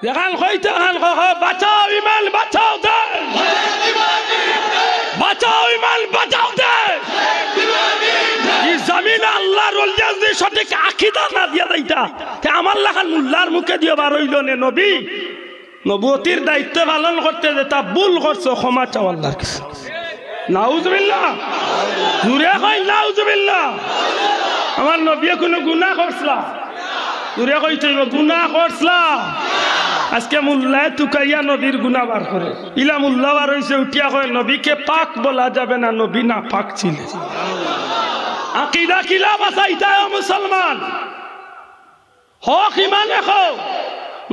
যেখান হইতে বাঁচাও ইমান বাঁচাও দেশ, বাঁচাও ইমান বাঁচাও দেশ। এই জমিন আল্লাহর ওলিয়া যদি সঠিক আকীদা না দিয়া যাইতা তে আমার লাখান মুল্লার মুখে দিয়ে বার হইল নে নবী নবুয়তির দায়িত্ব পালন করতে যেটা ভুল করছো ক্ষমা চাও আল্লাহর কাছে। নাউজুবিল্লাহ, জুরে কই নাউজুবিল্লাহ। আমার নবী কোনো গুনাহ করছলা? জুরে কইতে গুনাহ করছলা? আজকে মুল্লায় তুকাইয়া নবীর গুনাহ বার করে ইলা মুল্লা বার হইছে উঠিয়া কয় নবীকে পাক বলা যাবে না, নবী না পাক ছিলেন। আকীদা কিলা বাঁচাইতা মুসলমান হক ইমানে খো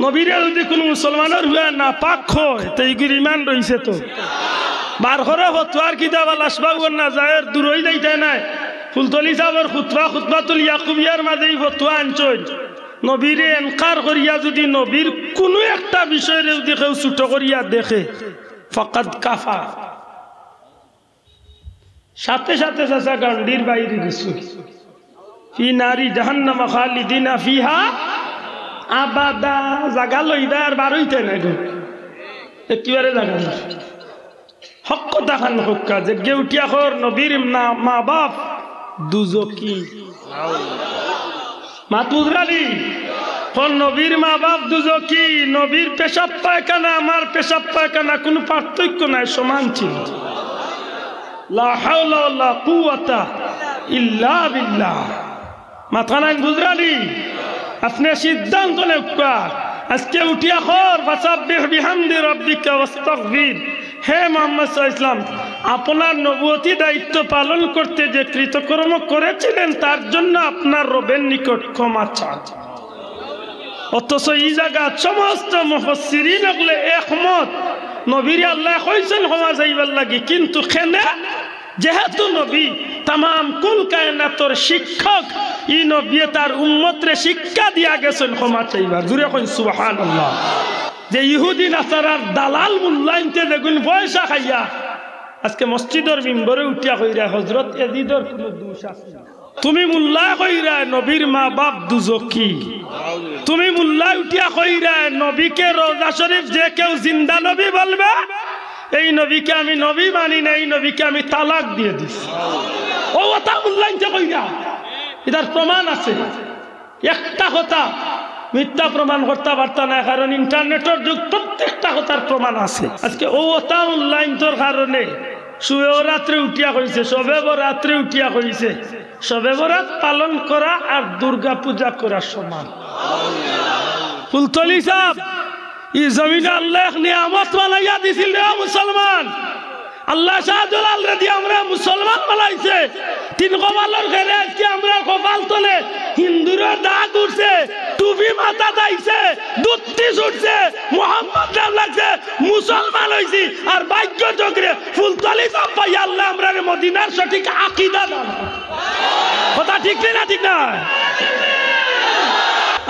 নবীরে যদি কোনো মুসলমানের হুয়া না পাক হয় তো এইগুর ইমান রইছে তো বার করে ফতোয়ার কিতাব আল আসবাগুন নাজায়ের দূরই যাইতে নাই। ফুলতলি সাহেবের খুতবাতুল ইয়াকুবিয়ার মাঝেই ফতোয়া আনছই নবীরে এনকার করিয়া যদি নবীর কোনো একটা বিষয়ে যদি কেউ ছোট করিয়া দেখে ফাকাদ কাফা, সাথে সাথে চাচা গান্ডির বাইরে গেছে ফি নারি জাহান্নাম খালিদিনা ফিহা আবাদা। জাগা লইদা আর বার হইতে নাই গো একেবারে জাগা হক কথা খান হক্কা যে গেউটিয়া খর নবীর মা বাপ দুজকি মাতুজরালি কোন নবীর মা বাপ দুজকি। নবীর পেশাব পায়খানা আমার পেশাব পায়খানা কোনো পার্থক্য নাই, সমান ছিল। লা হাওলা ওয়ালা কুওয়াতা ইল্লা বিল্লাহ। মাথা নাই বুজরালি আপনি সিদ্ধান্ত নেওয়া আজকে উঠিয়া খর ফাসাব্বিহ বিহামদি রাব্বিকা ওয়াস্তাগফির। হে মুহাম্মদ সাল্লাল্লাহু আলাইহি ওয়াসাল্লাম, আপনার নবুয়তি দায়িত্ব পালন করতে যে কৃতকর্ম করেছিলেন তার জন্য আপনার রবের নিকট ক্ষমা চান। অথচ এই জায়গা সমস্ত মুফাসসিরিন বলে একমত নবীর আল্লাহ কইছেন ক্ষমা চাইবার লাগি, কিন্তু খেনে যেহেতু নবী তামাম কুল কায়নাতর শিক্ষক, ই নবী তার উম্মতরে শিক্ষা দিয়া গেছেন ক্ষমা চাইবার। জুড়ে কই সুবহানাল্লাহ। যে ইহুদি নাসারার দালাল মূল্যায়নতে দেখুন পয়সা খাইয়া আজকে মসজিদের মিম্বরে উঠিয়া কইরা হযরত ইয়াজিদের কোনো দোষ আছে? তুমি মুল্লা কইরা নবীর মা বাপ দুজকি, তুমি মুল্লা উঠিয়া কইরা নবীকে রওজা শরীফ যে কেউ জিন্দা নবী বলবে এই নবীকে আমি নবী মানি না, এই নবীকে আমি তালাক দিয়ে দিছি। ও কথা মূল্যায়নতে কইরা এটার প্রমাণ আছে। একটা কথা মিথ্যা প্রমাণ করতে পারত না, কারণ ইন্টারনেটের যুগ, প্রত্যেকটা কথার প্রমাণ আছে। আজকে ও ওটা অনলাইনটোর কারণে শুয়েও রাত্রে উঠিয়া কইছে, সবে বরাত্রে উঠিয়া কইছে সবে বরাত পালন করা আর দুর্গা পূজা করা সমান। ফুলতলি সাহেব ই জমিনে আল্লাহ নিয়ামত বানাইয়া দিছিল রে মুসলমান। আল্লাহ শাহজালাল রে দিয়ে আমরা মুসলমান বানাইছে। তিন কপালের ঘরে আজকে আমরা কপাল তোলে হিন্দুরা দাগ উঠছে, টুপি মাথা দাইছে, দুত্তি ছুটছে, মোহাম্মদ নাম লাগছে, মুসলমান হইছি। আর ভাগ্য চক্রে ফুলতলি সব পাই আল্লাহ আমরা মদিনার সঠিক আকীদা দান। কথা ঠিক না? ঠিক না?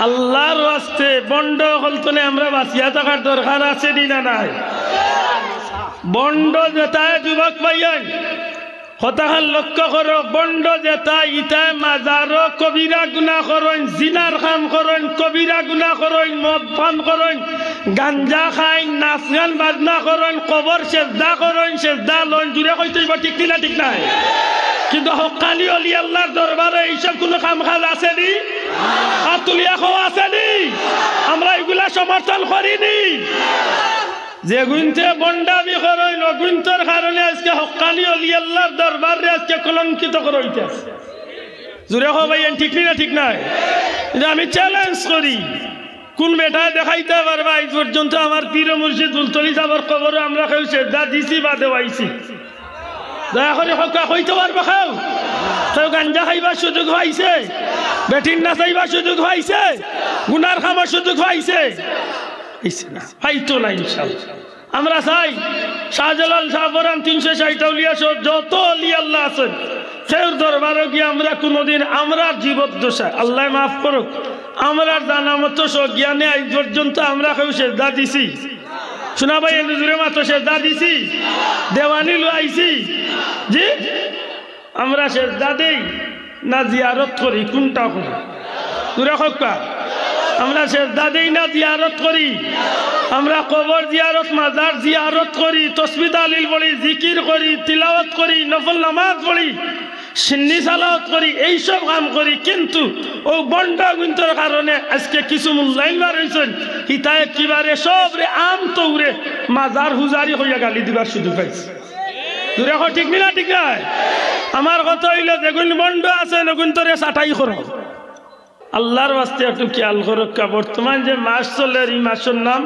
আল্লাহর ওয়াস্তে বন্ড হলতনে আমরা বাঁচিয়া থাকার দরকার আছে না নাই? বন্ড যেটায় যুবক ভাইয়ান হতাহান লক্ষ্য করো, বন্ড যেটা ইটায় মাজারো কবিরা গুনাহ করেন, জিনার কাম করেন, কবিরা গুনাহ করেন, মদ পান করেন, গাঞ্জা খাই, নাচ গান বাজনা করেন, কবর সেজদা করেন, সেজদা লন। জুড়ে কইতে ঠিক না? ঠিক নাই? কিন্তু হকানি অলি আল্লাহর দরবারে এইসব কোনো কাম কাজ আসেনি? আতুলিয়া খাওয়া আসেনি? আমরা এগুলা সমর্থন করিনি। যে গুনতে বন্ডামি করেন অগুনতর কারণে আজকে হকানি অলি আল্লাহর দরবারে আজকে কলঙ্কিত করে হইতেছে। জুড়ে হো ভাই ঠিক না? ঠিক নাই? আমি চ্যালেঞ্জ করি, কোন বেটায় দেখাইতে পারবা এই পর্যন্ত আমার পীর মুর্শিদ ফুলতলি সাহেবের কবরে আমরা কেউ সেজদা দিছি বা দেওয়াইছি? দয়া করে হকা হইতে পারবা? কেউ গাঞ্জা খাইবার সুযোগ হয়েছে? বেটিন না চাইবার সুযোগ হয়েছে? গুনার খাবার সুযোগ হয়েছে? হয়তো না। ইনশাআল্লাহ আমরা চাই শাহজালাল শাহপরান 360 আউলিয়া সহ যত অলি আল্লাহ আছেন সের দরবারে গিয়ে আমরা কোনোদিন আমরা জীবদ্দশায় আল্লাহ মাফ করুক আমরা জানা মতো জ্ঞানে আজ পর্যন্ত আমরা কেউ সেজদা দিছি? শোনা ভাই জুড়ে মাত্র সেজদা দিছি? দেওয়ানি লইছি? জি আমরা সেজদা দেই না জিয়ারত করি? কোনটা করি? তুরা হকা আমরা সেজদা দেই না, জিয়ারত করি। আমরা কবর জিয়ারত, মাজার জিয়ারত করি, তসবিহ তাহলিল পড়ি, জিকির করি, তিলাওয়াত করি, নফল নামাজ পড়ি, সিন্নি সালাওয়াত করি, এইসব কাম করি। কিন্তু ও বন্ডা গুন্তর কারণে আজকে কিছু মূল্যায়ন বার হয়েছেন, হিতায় কিবারে সব রে আম তৌরে মাজার হুজারি হইয়া গালি দিবার সুযোগ পাইছে। দূরে ঠিক না? ঠিক নাই? আমার কথা হইল যেগুন বন্ড আছে নগুন তোরে চাটাই করো। আল্লাহর ওয়াস্তে একটু খেয়াল করক্কা। বর্তমান যে মাস চলে এই মাসের নাম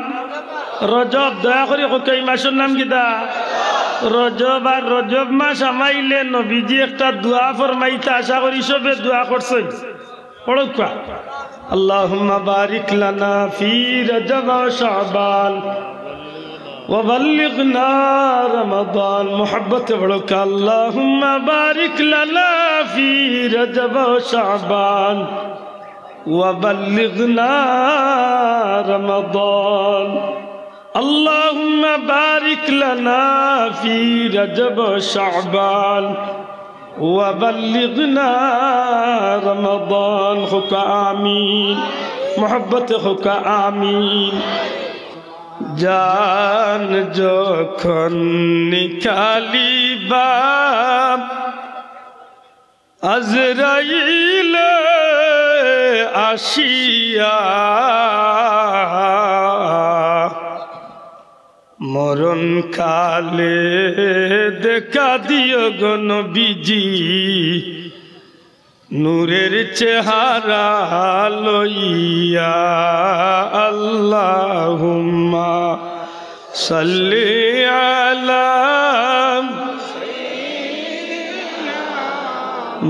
রজব। দয়া করে এই মাসের নাম কিতা? রজব। আর রজব মাস আমাইলে নবীজি একটা দোয়া ফরমাইতে, আশা করি সবে দোয়া করছেন। পড়ক্কা, আল্লাহুম্মা বারিক লানা ফি রজব ওয়া শাবান وبلغنا رمضان। محبت بڑھو کہ اللہم بارک لنا فی رجب و شعبان وبلغنا رمضان۔ اللہم بارک لنا فی رجب و شعبان وبلغنا رمضان۔ خوکا آمین، محبت خوکا آمین۔ জান যখন নিকালিবা আজরাইল আসিয়া, মরণ কালে দেখা দিও গো নবীজি, নূরের চেহারা লইয়া। আল্লাহুম্মা সাল্লি আলা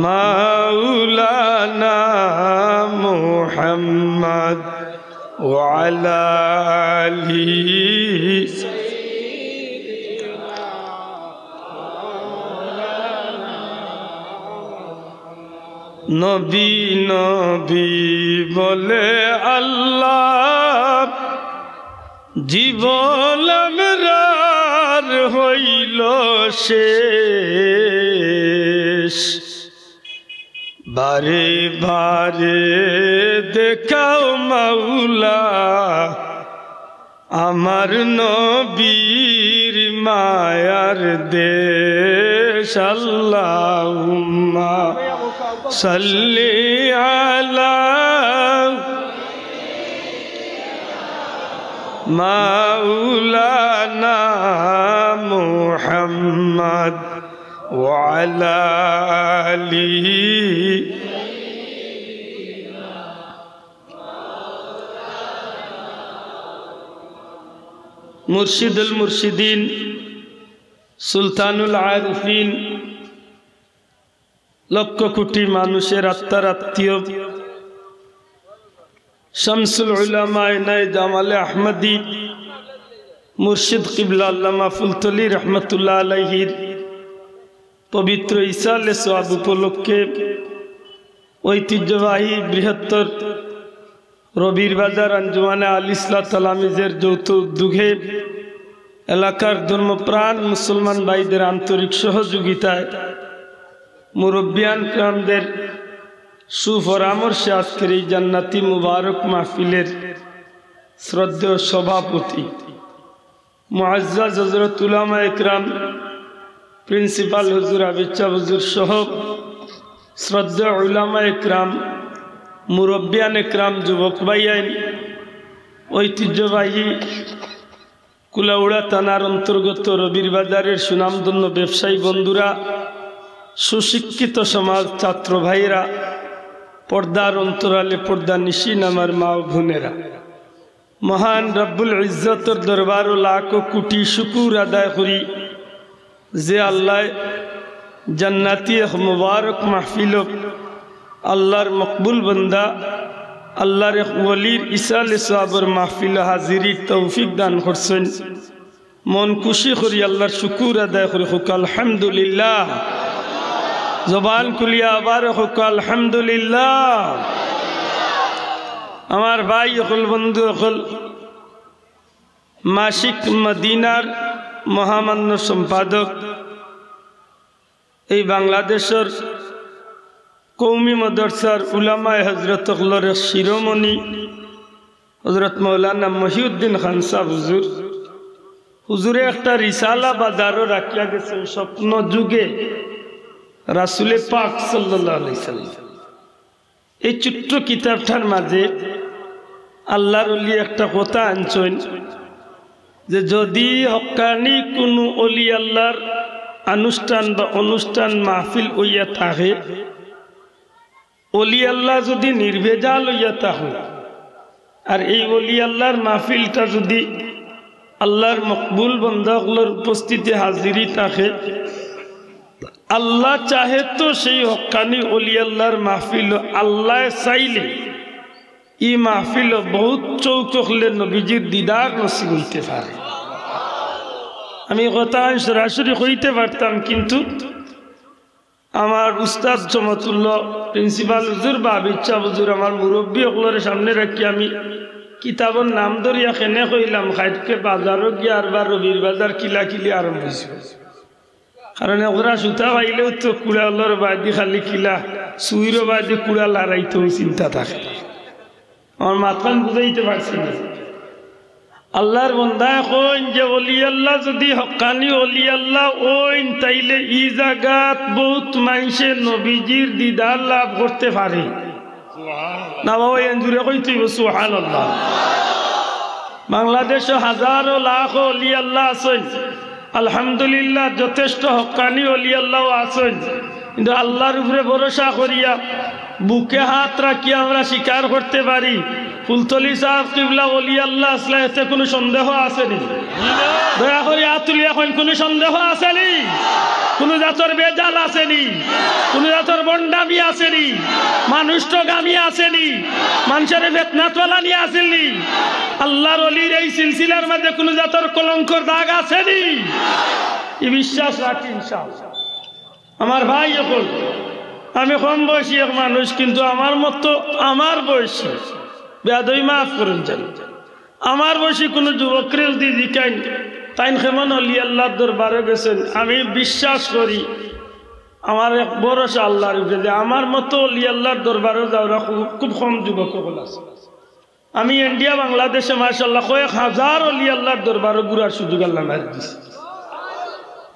মাওলানা মুহাম্মদ ওয়া আলা আলিহি। নবী নবী বলে আল্লাহ, জীবন আমরার হইল শেষ। বারে বারে দেখাও মাওলা আমার নবীর মায়ার দেশ। আল্লাহুম্মা সাল্লি আলা মাওলানা মুহাম্মদ ওয়া আলা আলিহি। মুর্শিদুল মুর্শিদিন, সুলতানুল আরিফিন, লক্ষ কোটি মানুষের আত্মার আত্মীয়, শামসুল উলামা ইনায়ে জামালে আহমদী, মুর্শিদ কিবলা আল্লামা ফুলতলি রহমতুল্লাহ আলাইহির পবিত্র ইসালে সোয়াব উপলক্ষে ঐতিহ্যবাহী বৃহত্তর রবির বাজার আঞ্জুমানে আল ইসলাহ তালামিজের যৌথ উদ্যোগে এলাকার ধর্মপ্রাণ মুসলমান ভাইদের আন্তরিক সহযোগিতায় মুরব্বিয়ান কিরামদের সুপরামর্শে আজকের এই জান্নাতি মুবারক মাহফিলের শ্রদ্ধেয় সভাপতি মুআজ্জাজ হযরত উলামা ইকরাম, প্রিন্সিপাল হুজুর আবিদ শাহ হুজুর সহ শ্রদ্ধেয় উলামা ইকরাম, মুরব্বিয়ান ইকরাম, যুবক ভাইয়ান, ঐতিহ্যবাহী কুলাউড়া থানার অন্তর্গত রবির বাজারের সুনামধন্য ব্যবসায়ী বন্ধুরা, সুশিক্ষিত সমাজ ছাত্র ভাইরা, পর্দার অন্তরালে পর্দা নিশিন আমার মা ও বোনেরা, মহান রব্বুল ইজ্জতের দরবার ও লাখ কোটি শুকুর আদায় করি যে আল্লাহ জান্নাতি মুবারক মাহফিল আল্লাহর মকবুল বন্দা, আল্লাহর এক ওলির ইসালে সাহাবের মাহফিল হাজিরির তৌফিক দান করছেন। মন খুশি করি আল্লাহর শুকুর আদায় করি। হোক আলহামদুলিল্লাহ। জবান খুলিয়া আবার হোক আলহামদুলিল্লাহ। আমার ভাই হল, বন্ধু হল, মাসিক মদিনার মহামান্য সম্পাদক, এই বাংলাদেশের কৌমি মাদ্রাসার উলামায়ে হযরত হলের শিরোমণি হযরত মাওলানা মহিউদ্দিন খান সাহেব হুজুরে একটা রিসালা বাজারও রাখিয়া গেছেন স্বপ্ন যুগে রাসূলে পাক সাল্লাল্লাহু আলাইহি সাল্লাম। এই ছোট্ট কিতাবটার মাঝে আল্লাহর ওলি একটা কথা আনছেন যে যদি হক্কানি কোনো ওলি আল্লাহর অনুষ্ঠান বা অনুষ্ঠান মাহফিল হইয়া থাকে, ওলি আল্লাহ যদি নির্ভেজাল হইয়া থাকে, আর এই ওলি আল্লাহর মাহফিলটা যদি আল্লাহর মকবুল বান্দাগুলোর উপস্থিতি হাজিরি থাকে, আল্লাহ চাহে তো সেই হক্কানি ওলি আল্লাহর মাহফিল আল্লাহ চাইলে এই মাহফিল বহুত চৌচখলে নবীজির দিদার নসিব হইতে পারে। আমি কথা সরাসরি কইতে পারতাম, কিন্তু আমার উস্তাদ জমাতুল্লাহ প্রিন্সিপাল হুজুর বা বিচ্ছা হুজুর আমার মুরব্বী সকলের সামনে রাখি আমি কিতাবের নাম ধরিয়া খেনে কইলাম খাইটকে বাজারও গিয়ে আর বা রবির বাজার কিলা কিলি আরম্ভ হয়েছে। কারণ ওরা সুতা পাইলেও তো কুড়া হলোর বাদি খালি কিলা সুইরও বাদি কুড়া লড়াইতেও চিন্তা থাকে। আমার মাথান বুঝাইতে পারছি না। আল্লাহর বন্দা কইন যে ওলি আল্লাহ যদি হক্কানি ওলি আল্লাহ ওইন তাইলে ই জায়গাত বহুত মানুষে নবীজির দিদার লাভ করতে পারে না। বাবা এনজুরে কইতে সুবহানাল্লাহ। বাংলাদেশে হাজারো লাখ ওলি আল্লাহ আছেন, আলহামদুলিল্লাহ যথেষ্ট হক্কানি ওলি আল্লাহ আছেন, কিন্তু আল্লাহর উপরে ভরসা করিয়া বুকে হাত রাখিয়া আমরা স্বীকার করতে পারি ফুলতলি সাহেব কিবলা ওলি আল্লাহ আসলে এতে কোনো সন্দেহ আসেনি? দয়া করে আতুলি এখন কোনো সন্দেহ আসেনি? কোনো জাতর বেজাল আসেনি? কোনো জাতর বন্ডামি আসেনি? মানুষ তো গামি আসেনি? মানুষের বেতনাতওয়ালা নিয়ে আসেনি? আল্লাহর অলির এই সিলসিলার মধ্যে কোনো জাতর কলঙ্কর দাগ আসেনি? এই বিশ্বাস রাখি ইনশাআল্লাহ। আমার ভাই এখন আমি কম বয়সী এক মানুষ, কিন্তু আমার মতো আমার বয়সী বেয়াদবি মাফ করেন জানি আমার বয়সী কোনো যুবকরে যদি জিকাইন তাইন কেমন অলি আল্লাহর দরবারে গেছেন, আমি বিশ্বাস করি আমার এক ভরসা আল্লাহর উপরে যে আমার মতো অলি আল্লাহর দরবারে যাওয়া খুব কম যুবক সকল আছে। আমি ইন্ডিয়া বাংলাদেশে মাশাআল্লাহ কয়েক হাজার অলি আল্লাহর দরবারে ঘুরার সুযোগ আল্লাহ মারি দিছে।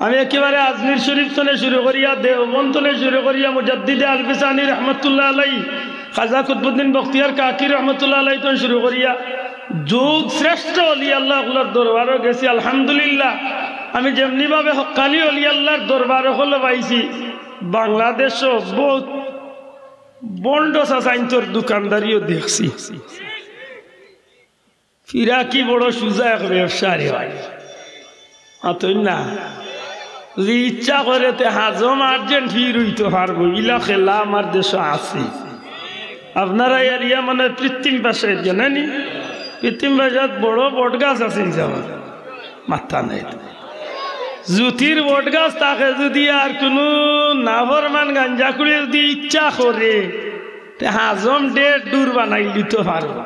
আমি একেবারে আজমির শরীফ থেকে শুরু করিয়া দেওবন্দ থেকে শুরু করিয়া মুজাদ্দিদে আলফিসানি রহমতুল্লাহ আলাইহি, খাজা কুতুবউদ্দিন বখতিয়ার কাকি রহমতুল্লাহ আলাইহি থেকে শুরু করিয়া যুগ শ্রেষ্ঠ অলি আল্লাহগুলোর দরবারও গেছি। আলহামদুলিল্লাহ আমি যেমনিভাবে হক্কানি অলি আল্লাহর দরবারও হলে পাইছি, বাংলাদেশও বহুত বন্ড সাইন্তর দোকানদারিও দেখছি। ফিরা কি বড় সুজা এক ব্যবসায়ী হয় অতই না, যদি ইচ্ছা করে তে হাজম আর্জেন্ট ফির হইতে পারবো। ইলা খেলা আমার দেশে আছে। আপনারা এরিয়া মানে কৃত্রিম ভাষায় জানেনি? কৃত্রিম ভাষাত বড় বট গাছ আছে যাওয়ার মাথা নেই। জুতির বট গাছ তাকে যদি আর কোনো নাফরমান গাঞ্জা করে যদি ইচ্ছা করে তে হাজম ডেট দূর বানাই দিতে পারবো।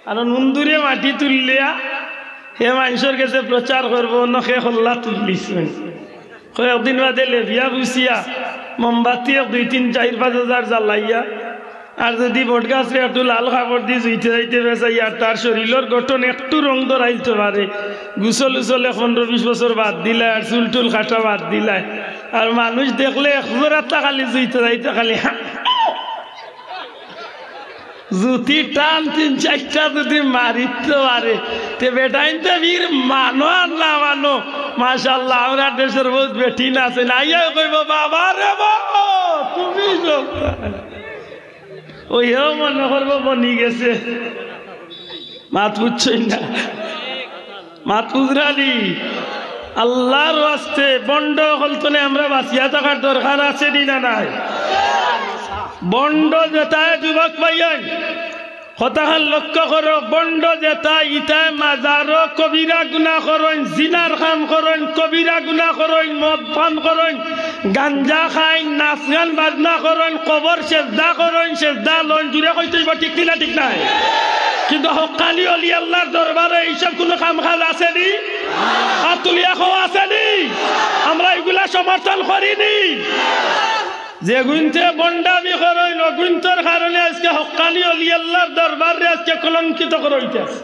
কারণ উন্দুরে মাটি তুললিয়া হে মানুষের কাছে প্রচার করবো না সে হল্লা তুলিস কয়েকদিন বাদে লেভিয়া বুসিয়া মোমবাতি 2-3-4-5 হাজার জ্বালাইয়া আর যদি বটগাছরে একটু লাল কাপড় দিয়ে জুইতে যাইতে বেসাইয়া তার শরীরের গঠন একটু রং ধরাইতে পারে, গুসল উসলে 15-20 বছর বাদ দিলায় আর চুল টুল কাটা বাদ দিলায়, আর মানুষ দেখলে একবার খালি জুইতে যাইতে খালি জুতি টান 3-4টা যদি মারিতে পারে তে বেটাইনতে বীর মানো আর না মানো মাশাআল্লাহ আমরা দেশের বহুত বেটি না আছে না আইয়া কইব বাবা রে বাবা তুমি ওইও মনে করবো বনি গেছে। মাত বুঝছই না, মাত বুঝরালি আল্লাহর ওয়াস্তে বন্ড হলতনে আমরা বাঁচিয়া থাকার দরকার আছে না নাই? বন্ড যেতায় যুবক ভাইয়ান হতাহান লক্ষ্য করো, বন্ড যেতায় ইতায় মাজারো কবিরা গুনাহ করেন, জিনার কাম করেন, কবিরা গুনাহ করেন, মদ পান করেন, গাঞ্জা খাইন, নাচ গান বাজনা করেন, কবর সেজদা করেন, সেজদা লন জুড়ে কইতেই বা ঠিক না ঠিক নাই? কিন্তু হক্কানি অলি আল্লাহর দরবারে এইসব কোনো কাম কাজ আসেনি? হাত তুলিয়া খাওয়া আসেনি? আমরা এগুলা সমর্থন করিনি। যে গুনতে বন্ডামি করইল গুনতর কারণে আজকে হক্কানি অলি আল্লাহর দরবারে আজকে কলঙ্কিত করইতেছে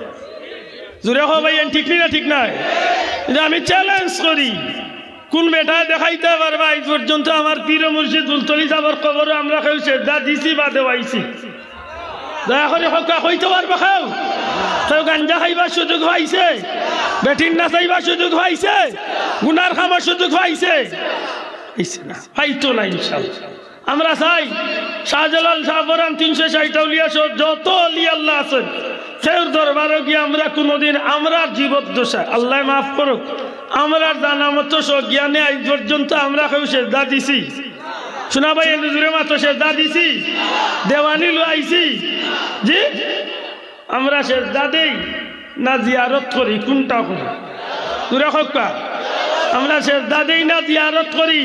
জোরে হো ভাই ঠিক না ঠিক নয় আমি চ্যালেঞ্জ করি কোন বেটা দেখাইতে পারবা এই পর্যন্ত আমার পীর মুর্শিদ বুলতলি সাহেবের কবরে আমরা কেউ সেজদা দিছি বা দেওয়াইছি দয়া করে হক্কা কইতে পারবা কেউ গাঞ্জা খাইবার সুযোগ পাইছে বেটিন না চাইবার সুযোগ পাইছে গুনার খামার সুযোগ পাইছে হয়তো না ইনশাআল্লাহ আমরা চাই শাহজালাল শাহপরান 360 আউলিয়া সহ যত অলি আল্লাহ আছেন সের দরবারে গিয়ে আমরা কোনোদিন আমরা জীবদ্দশা আল্লাহ মাফ করুক আমরা জানা মতো জ্ঞানে আজ পর্যন্ত আমরা কেউ সেজদা দিছি শোনা ভাই হুজুরে মাত্র সেজদা দিছি দেওয়ানি লইছি জি আমরা সেজদা দেই না জিয়ারত করি কোনটা করি তুরা হক্কা আমরা সেজদা দেই না জিয়ারত করি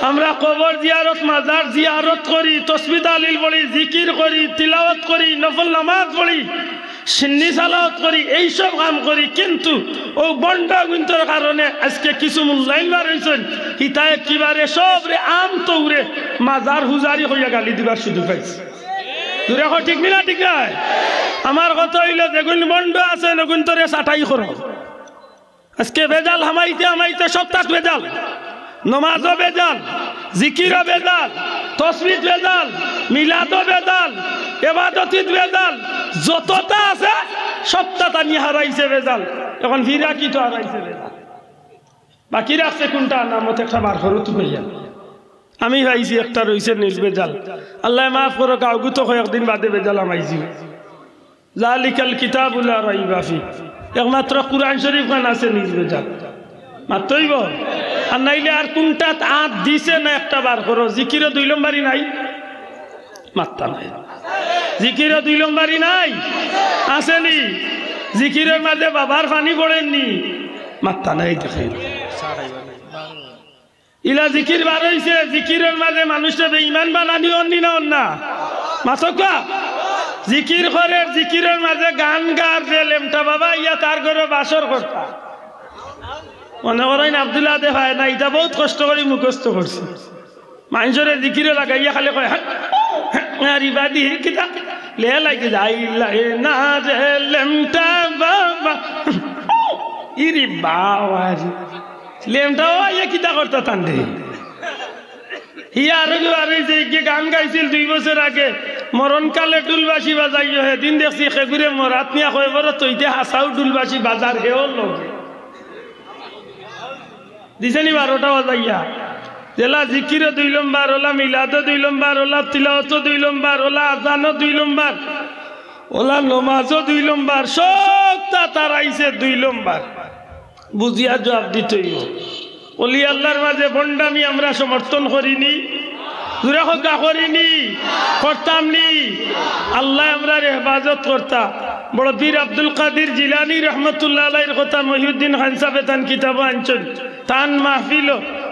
আমরা কবর জিয়ারত মাজার জিয়ারত করি তাসবিহ তাহলিল পড়ি জিকির করি তিলাওয়াত করি নফল নামাজ পড়ি সিন্নি সালাওয়াত করি এইসব কাম করি কিন্তু ও বন্ডা গুন্তর কারণে আজকে কিছু মূল্যায়ন বার হয়েছেন হিতায় কিবারে সবরে আম তৌরে মাজার হুজারি হইয়া গালি দিবার সুযোগ পাইছে তুই ঠিক না ঠিক নয় আমার কথা হইল যেগুন বন্ড আছে নগুন্তরে সাটাই করো আজকে বেজাল হামাইতে হামাইতে সপ্তাহ বেজাল নমাজও বেজাল জিকিরও বেজাল তসবিহ বেজাল মিলাদও বেজাল ইবাদতিত বেজাল যতটা আছে সবটা নিয়ে হারাইছে বেজাল এখন ভিরা কি তো হারাইছে বেজাল বাকি রাখছে কোনটা নামত একটা বার করো তো কইয়া আমি ভাইছি একটা রইছে নীল বেজাল আল্লাহ মাফ করো কাউগু তো কয়েকদিন বাদে বেজাল আমাইছি জালিকাল কিতাবুল লা রাইবা ফি একমাত্র কুরআন শরীফ খান আছে নীল বেজাল মাত্রইব আর নাইলে আর কোনটা আট দিছে না একটা বার করো জিকিরও 2 নম্বরই নাই মাত্তা নাই জিকিরও 2 নম্বরই নাই আসেনি জিকিরের মাঝে বাবার পানি পড়েননি মাত্তা নাই দেখেন ইলা জিকির বার হইছে জিকিরের মাঝে মানুষটা বেঈমান বানানি অন্নি না অন্না মাতকা জিকির করে জিকিরের মাঝে গান গার যে লেমটা বাবা ইয়া তার ঘরে বাসর করতা মনে করেন আব্দুল্লাহ দে হয় না এটা বহুত কষ্ট করে মুখস্থ করছে মানুষের জিকিরে লাগাইয়া খালি কয় আর ইবাদি কিতা লে লাগে যাই লাগে না রে লেমটা বাবা ইরি বাওয়ার লেমটা ইয়া কিতা করতে তান্ডে ইয়া আর যে গান গাইছিল 2 বছর আগে মরণকালে ডুলবাসী বাজাইও সেদিন দেখছি সেগুরে মরাত নিয়া কয় বড় তৈতে হাসাও ডুলবাসী বাজার হেও লগে দিছেনি 12টা বাজাইয়া জেলা জিকিরও 2 নম্বর ওলা মিলাদও 2 নম্বর ওলা তিলাওয়াতও 2 নম্বর ওলা আজানও 2 নম্বর ওলা নমাজও 2 নম্বর সবটা তারাইছে 2 নম্বর বুঝিয়া জবাব দিতেই ওলি আল্লাহর মাঝে বন্ডামি আমরা সমর্থন করিনি জুরে হকা করিনি করতাম নি আল্লাহ আমরা হেফাজত করতা বড় পীর আব্দুল কাদির জিলানী রহমতুল্লাহ আলাইহির কথা মহিউদ্দিন খান সাহেব তান কিতাব আনছেন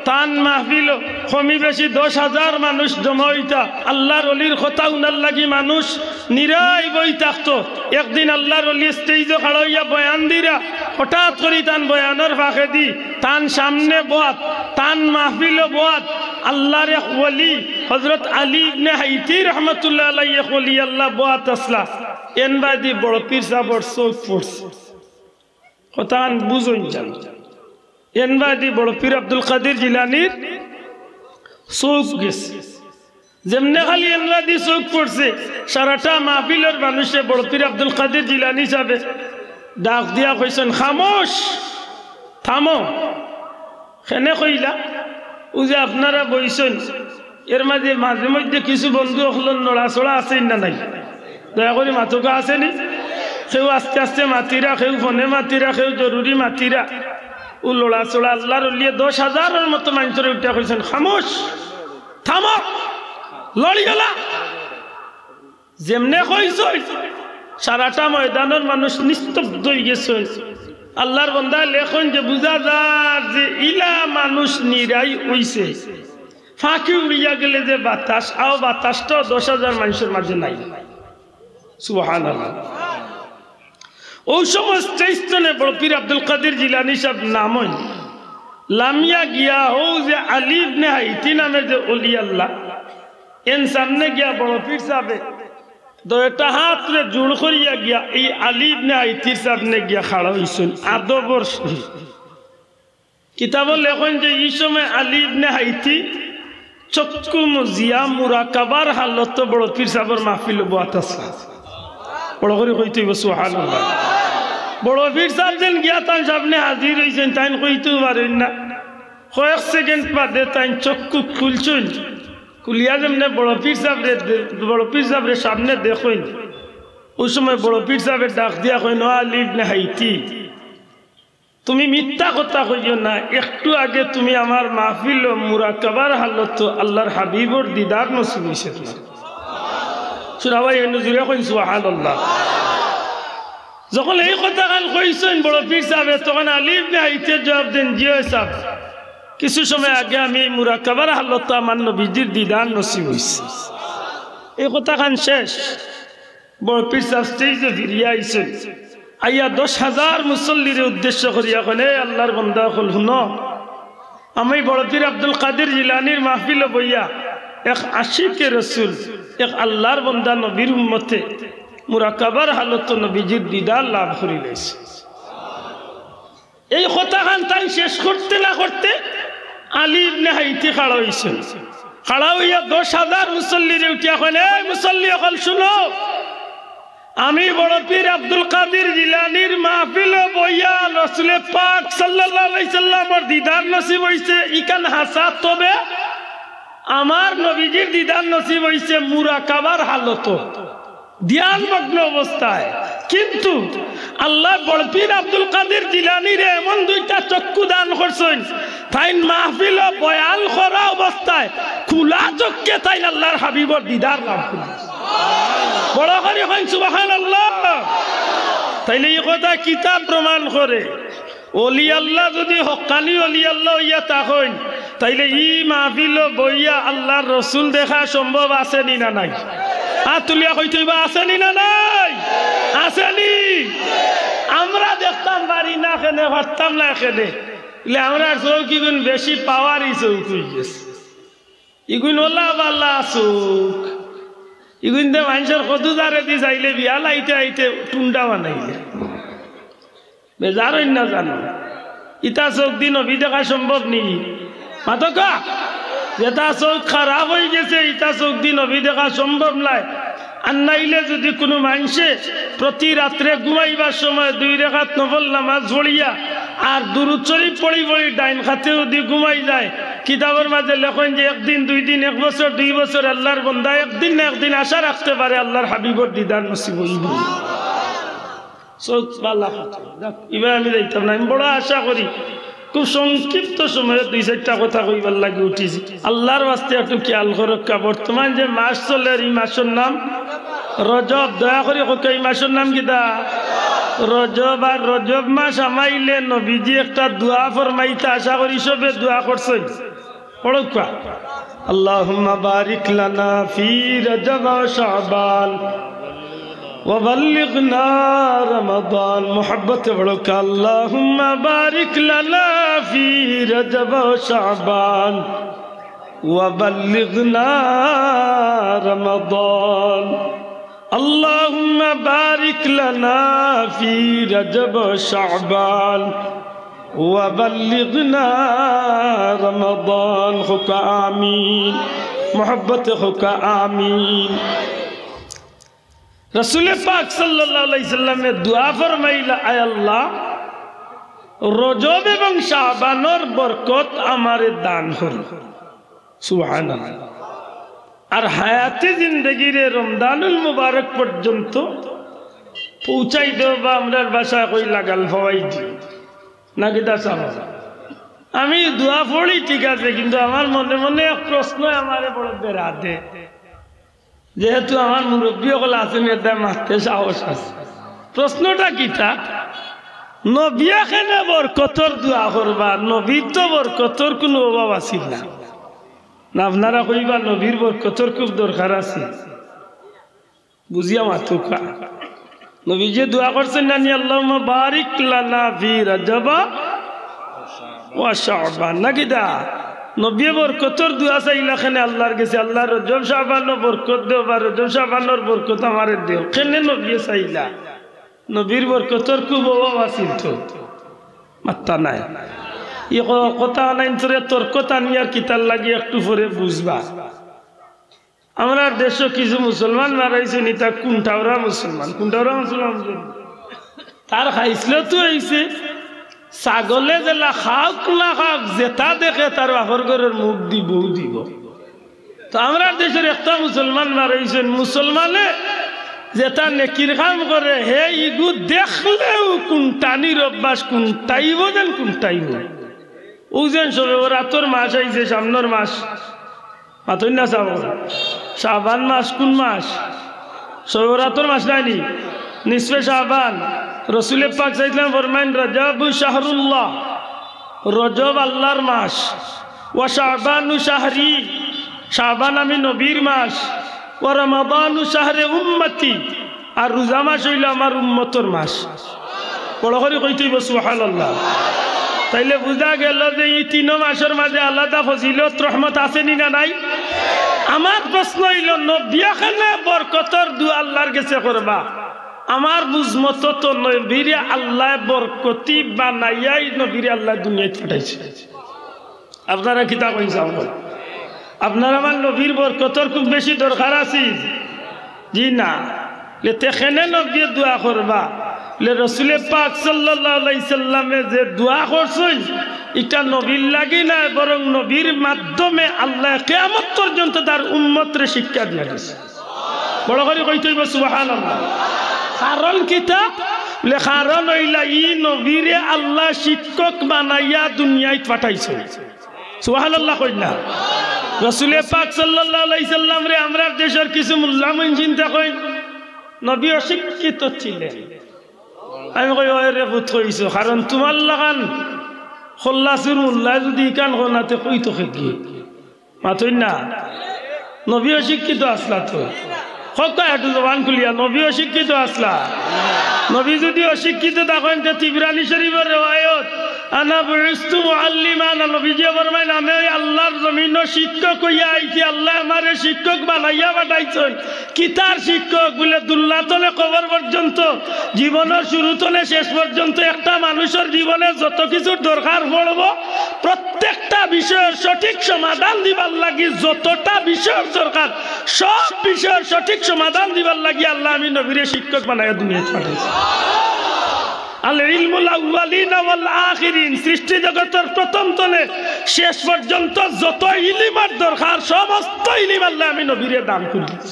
তান মাহফিল কমি বেশি 10,000 মানুষ জমা হইতা আল্লাহর অলির কথা উনার লাগি মানুষ নিরাই বই থাকতো একদিন আল্লাহর অলি স্টেজে খাড়া হইয়া বয়ান দিরা হঠাৎ করে তান বয়ানের ফাঁকে দি তান সামনে বাত তান মাহফিল বাত আল্লাহর এক ওলি হযরত আলী ইবনে হাইতি রহমাতুল্লাহ আলাইহি ওলি আল্লাহ বাত আসলা এনবাদি বড় পীর সাহেবের চোখ পড়ছে কথান বুঝুন জান এনবাদি বড় পীর আব্দুল কাদির জিলানীর চোখ গেছে যেমনে খালি এনবাদি চোখ পড়ছে সারাটা মাহফিলের মানুষে বড় পীর আব্দুল কাদির জিলানী সাহেব ডাক দিয়া কইছেন খামোশ থামো কেনে কইলা ও যে আপনারা বইছেন এর মাঝে মাঝে মধ্যে কিছু বন্ধু হলেন নড়াচড়া আছেন না নাই দয়া করে মাথকা আসেনি সেও আস্তে আস্তে মাতিরা সেও ফোনে মাতিরা সেও জরুরি মাতিরা ও লড়াচড়া আল্লাহর লিয়ে 10,000-এর মতো মানুষের উঠা কইছেন খামোশ থামো লড়ি গেলা যেমনে কইছেন সারাটা ময়দানের মানুষ নিস্তব্ধ হয়ে গেছে আল্লাহর বান্দা লেখন যে বুঝা যার যে ইলা মানুষ নিরাই হইছে ফাঁকি উড়িয়া গেলে যে বাতাস আও বাতাসটাও 10,000 মানুষের মাঝে নাই সুবহানাল্লাহ ওই সমস্ত স্থানে বড় পীর আব্দুল কাদির জিলানী সাহেব নাম লামিয়া গিয়া হো যে আলী ইবনে হাইতি নামে যে ওলি আল্লাহ এন সামনে গিয়া বড় পীর সাহেব দুইটা হাত রে জোড় করিয়া গিয়া এই আলী ইবনে হাইতির সামনে গিয়া খাড়া হইছেন আদবর সহিত। কিতাবে লেখেন যে এই সময় আলী ইবনে হাইতি চক্ষু মুজিয়া মুরাকাবার হালত বড় পীর সাহেবের মাহফিল বয়াত আছে। বড় করে কইতে সুবহানাল্লাহ। বড় পীর সাহেব যেন গিয়া তার সামনে হাজির হইছেন তাই কইতে পারেন না, কয়েক সেকেন্ড বাদে তাই চক্ষু খুলছেন, খুলিয়া যেমনে বড় পীর সাহেবের সামনে দেখেন। ওই সময় বড় পীর সাহেবের ডাক দিয়া কইন, আলী ইবনে হাইতি তুমি মিথ্যা কথা কইও না, একটু আগে তুমি আমার মাহফিল মুরাকাবার হালত আল্লাহর হাবিবর দিদার নসিব হইছে তোমার। সুরাবাই নজুরে কইন সুবহানাল্লাহ। যখন এই কথা কান কইছেন বড় পীর সাহেব, তখন আলী ইবনে হাইতি জবাব দেন, জিও সাহেব কিছু সময় আগে আমি মুরাকাবার হালত আমার নবীজির দিদার নসিব হইছে। এই কথা কান শেষ বড় পীর সাহেব স্টেজে ফিরিয়া আইছেন, আইয়া 10,000 মুসল্লির উদ্দেশ্য করিয়া কলে, আল্লাহর বান্দা হল শুনো, আমি বড় পীর আব্দুল কাদের জিলানির মাহফিল বইয়া এক আশিকে রসুল, এক আল্লাহর বান্দা নবীর উম্মতে মুরাকাবার হালত নবীজির দিদার লাভ করি লাইছে। এই কথাখান তাই শেষ করতে না করতে আলী ইবনে হাইতি খাড়া হইছেন। খাড়া হইয়া 10,000 মুসল্লিরে উঠিয়া কলে, এই মুসল্লি সকল শুনো, আমি বড় পীর আব্দুল কাদের জিলানির মাহফিল বইয়া রাসূল পাক সাল্লাল্লাহু আলাইহি সাল্লামের দিদার নসিব হইছে। ইকান হাসা তবে আমার নবীজির দিদার নসিব হইছে মুরাকাবার হালত, ধ্যানমগ্ন অবস্থায়। কিন্তু আল্লাহ বড় পীর আব্দুল কাদের জিলানির এমন দুইটা চক্ষু দান করছেন, তাই মাহফিল বয়ান করা অবস্থায় খোলা চক্ষে তাই আল্লাহর হাবিবর দিদার লাভ করছে। বড় করে হয় সুবহানাল্লাহ। তাইলে এই কথা কিতাব প্রমাণ করে, ওলি আল্লাহ যদি হক্কানি ওলি আল্লাহ হইয়া থাকেন, তাইলে ই মাহফিল বইয়া আল্লাহর রসুল দেখা সম্ভব আসেনি না নাই? আর তুলিয়া কইতেইবা আসেনি না নাই? আসেনি। আমরা দেখতাম পারি না খেলে, পারতাম না খেলে, আমরা চৌক ইগুন বেশি পাওয়ারই চৌক হয়ে গেছে। ইগুন ওলা বাল্লা চৌক, ইগুন দে মানুষের কদু দারে দি যাইলে বিয়া লাইতে আইতে টুন্ডা বানাইলে বেজার না জানো। ইটা চৌক দিন নবী দেখা সম্ভব নেই মাতকা, যেটা চৌক খারাপ হয়ে গেছে ইটা চৌক দিন নবী দেখা সম্ভব নাই। আর নাইলে যদি কোনো মানুষে প্রতি রাত্রে ঘুমাইবার সময় 2 রাকাত নফল নামাজ পড়িয়া আর দুরূদ শরীফ পড়ি পড়ি ডাইন খাতে যদি ঘুমাই যায়, কিতাবের মাঝে লেখেন যে 1 দিন 2 দিন 1 বছর 2 বছর আল্লাহর বান্দা একদিন না একদিন আশা রাখতে পারে আল্লাহর হাবিবর দিদার নসিব হইব। এবার আমি যাইতাম না, আমি বড় আশা করি খুব সংক্ষিপ্ত সময়ে 2-4টা কথা কইবার লাগে উঠিছি। আল্লাহর ওয়াস্তে একটু খেয়াল করক্কা, বর্তমান যে মাস চলে এই মাসের নাম রজব। দয়া করে এই মাসের নাম কিতা? রজব। আর রজব মাস আমাইলে নবীজি একটা দোয়া ফরমাইতে, আশা করি সবে দোয়া করছেন। পড়কা, আল্লাহুম্মা বারিক লানা ফি রজব ওয়া শাবান وبلغنا رمضان محبت بڑک اللهم بارك لنا في رجب وشعبان وبلغنا رمضان اللهم بارك لنا في رجب وشعبان وبلغنا رمضان خك آمين محبت خك آمين। रसूल पाक सल्लल्लाहु अलैहि वसल्लम ने दुआ फरमाइला, आय अल्लाह रजब एवं शाबानर बरकत हमारे दान कर। सुबहानाल्लाह। और हायाती जिंदगी रे रमजानुल मुबारक पर्यন্ত পৌঁছাই দেব বা আমরার বাসায় কই লাগাল হওয়াই দি না কিতা চাও। আমি দোয়া পড়ি ঠিক আছে, কিন্তু আমার মনে মনে এক প্রশ্ন আমারে বড় বেড়া দে, যেহেতু আমার মুরব্বী সকল আছেন এটা মারতে সাহস আছে। প্রশ্নটা কিতা? নবী এখানে বরকতর দোয়া করবা, নবীর তো বরকতর কোনো অভাব আছিল না। আপনারা কইবা নবীর বরকতর খুব দরকার আছে, বুঝিয়া মাতুকা। নবী যে দোয়া করছেন না, আল্লাহুম্মা বারিক লানা ফি রজব ওয়া শাবান, না কিতা? নবী বরকতর দোয়া চাইলা খেনে আল্লাহর কাছে, আল্লাহ রজব শাবানো বরকত দেও বা রজব শাবানোর বরকত আমারে দেও। খেনে নবী চাইলা, নবীর বরকতর খুব অভাব আছিল তো মাত্তা নাই। ই কথা নাই তোরে তোর কথা নিয়ে আর কিতার লাগি একটু পরে বুঝবা। আমরা দেশে কিছু মুসলমান মারাইছে নি, তা কুণ্ঠাওরা মুসলমান, কুণ্ঠাওরা মুসলমান তার খাইছিল তো হয়েছে ছাগলে জেলা খাওক না খাওক, যেটা দেখে তার বাপর ঘরের মুখ দিব দিব। তো আমরা দেশের একটা মুসলমান মারাইছেন, মুসলমানে যেটা নেকির কাম করে হে ইগু দেখলেও কুণ্টানির অভ্যাস, কুণ্টাইব যেন কুণ্টাইব। ও যেন সবে রাতর মাস আইছে, সামনের মাস মাতই না চাব, শাবান মাস কোন মাস? সবে রাতর মাস নাইনি, নিসফে শাবান। রসুল পাক চাইছিলেন ফরমাইন রজব শাহরুল্লাহ, রজব আল্লাহর মাস, ওয়া শাবানু শাহরি, শাবান আমি নবীর মাস, ওয়া রমাদানু শাহরে উম্মতি, আর রোজা মাস হইল আমার উম্মতর মাস। বড় করে কইতেইব সুবহানাল্লাহ। তাইলে বুঝা গেল যে এই তিন মাসের মাঝে আলাদা ফজিলত রহমত আছে নি না নাই? আমার প্রশ্ন হইল নবী খানে বরকতর দোয়া আল্লাহর কাছে করবা, আমার বুঝমত তো নবীরে আল্লাহ বরকতি বানাইয়াই নবীরে আল্লাহ দুনিয়ায় পাঠাইছে। আপনারা কিতা কইছেন? আপনার আমার নবীর বরকতর খুব বেশি দরকার আছে? জি না। তেখেনে নবী দোয়া করবা, রসুল পাক সাল্লাল্লাহু আলাইহি সাল্লামে যে দোয়া করছেন এটা নবীর লাগি না, বরং নবীর মাধ্যমে আল্লাহ কিয়ামত পর্যন্ত তার উম্মতরে শিক্ষা দিয়া দিয়েছে। বড় করে কইতে হইব সুবহানাল্লাহ। কারণ কিতাব কারণ হইলা ই নবীরে আল্লাহ শিক্ষক বানাইয়া দুনিয়ায় পাঠাইছে। সুবহানাল্লাহ কই না? রসুল পাক সাল্লাল্লাহু আলাইহি সাল্লাম রে আমরা দেশের কিছু মুল্লামিন চিন্তা করেন নবী অশিক্ষিত ছিলেন। আমি কই ওই রে ভূত হইছো, কারণ তোমার লাগান খল্লাসুর মুল্লা যদি ইকান কোনাতে কই তো কি মাতই না। নবী অশিক্ষিত আসলা তো হকা একটু জবান খুলিয়া, নবী অশিক্ষিত আসলা। নবী যদি অশিক্ষিত থাকেন তো তিবরানি শরীফের রিওয়ায়াত আনা বুইস্তু মুআল্লিমান, নবীজি ফরমাইন আমি আল্লাহর জমিন শিক্ষক হইয়া আইছি, আল্লাহ আমারে শিক্ষক বানাইয়া পাঠাইছেন। কিতার শিক্ষক বলে দুল্লাতলে কবর পর্যন্ত, জীবনের শুরু তলে শেষ পর্যন্ত একটা মানুষের জীবনে যত কিছুর দরকার পড়ব প্রত্যেকটা বিষয়ের সঠিক সমাধান দিবার লাগি, যতটা বিষয়ের দরকার সব বিষয়ের সঠিক সমাধান দিবার লাগি আল্লাহ আমি নবীরে শিক্ষক বানাইয়া দুনিয়ায় পাঠাইছি। আল ইলমুল আউয়ালিন ওয়াল আখিরিন, সৃষ্টি জগতের প্রথম তলে শেষ পর্যন্ত যত ইলমের দরকার সমস্ত ইলম আল্লাহ আমি নবীরে দান করেছি।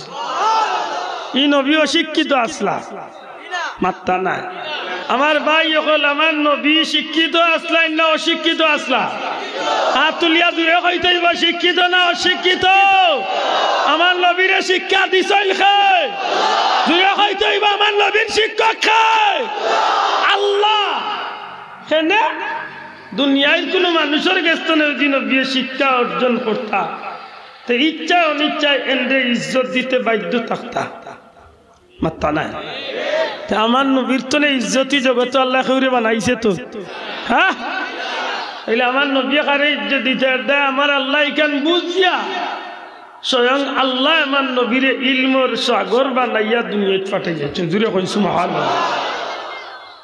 এই নবী অশিক্ষিত আসলা মাত্তা নাই। আমার ভাই হল আমার নবী শিক্ষিত আসলাই না অশিক্ষিত আসলা? হাত তুলিয়া দূরে কইতে হইব শিক্ষিত না অশিক্ষিত? আমার নবীরে শিক্ষা দিছইল খায় দূরে কইতে হইব আমার নবীর শিক্ষক খায় আল্লাহ। হেনে দুনিয়ার কোনো মানুষের কাছে যদি নবী শিক্ষা অর্জন করতা তো ইচ্ছা অনিচ্ছায় এন্ডে ইজ্জত দিতে বাধ্য থাকতা মাত্তা নাই। আমার নবীর তো ইজ্জতি জগত আল্লাহ করে বানাইছে তো, হ্যাঁ এলে আমার নবী কারে ইজ্জত দিতে দেয় আমার আল্লাহ এখান বুঝিয়া স্বয়ং আল্লাহ আমার নবীরে ইলমর সাগর বানাইয়া দুনিয়ায় পাঠাইয়াছে। জুড়ে কই সুবহানাল্লাহ।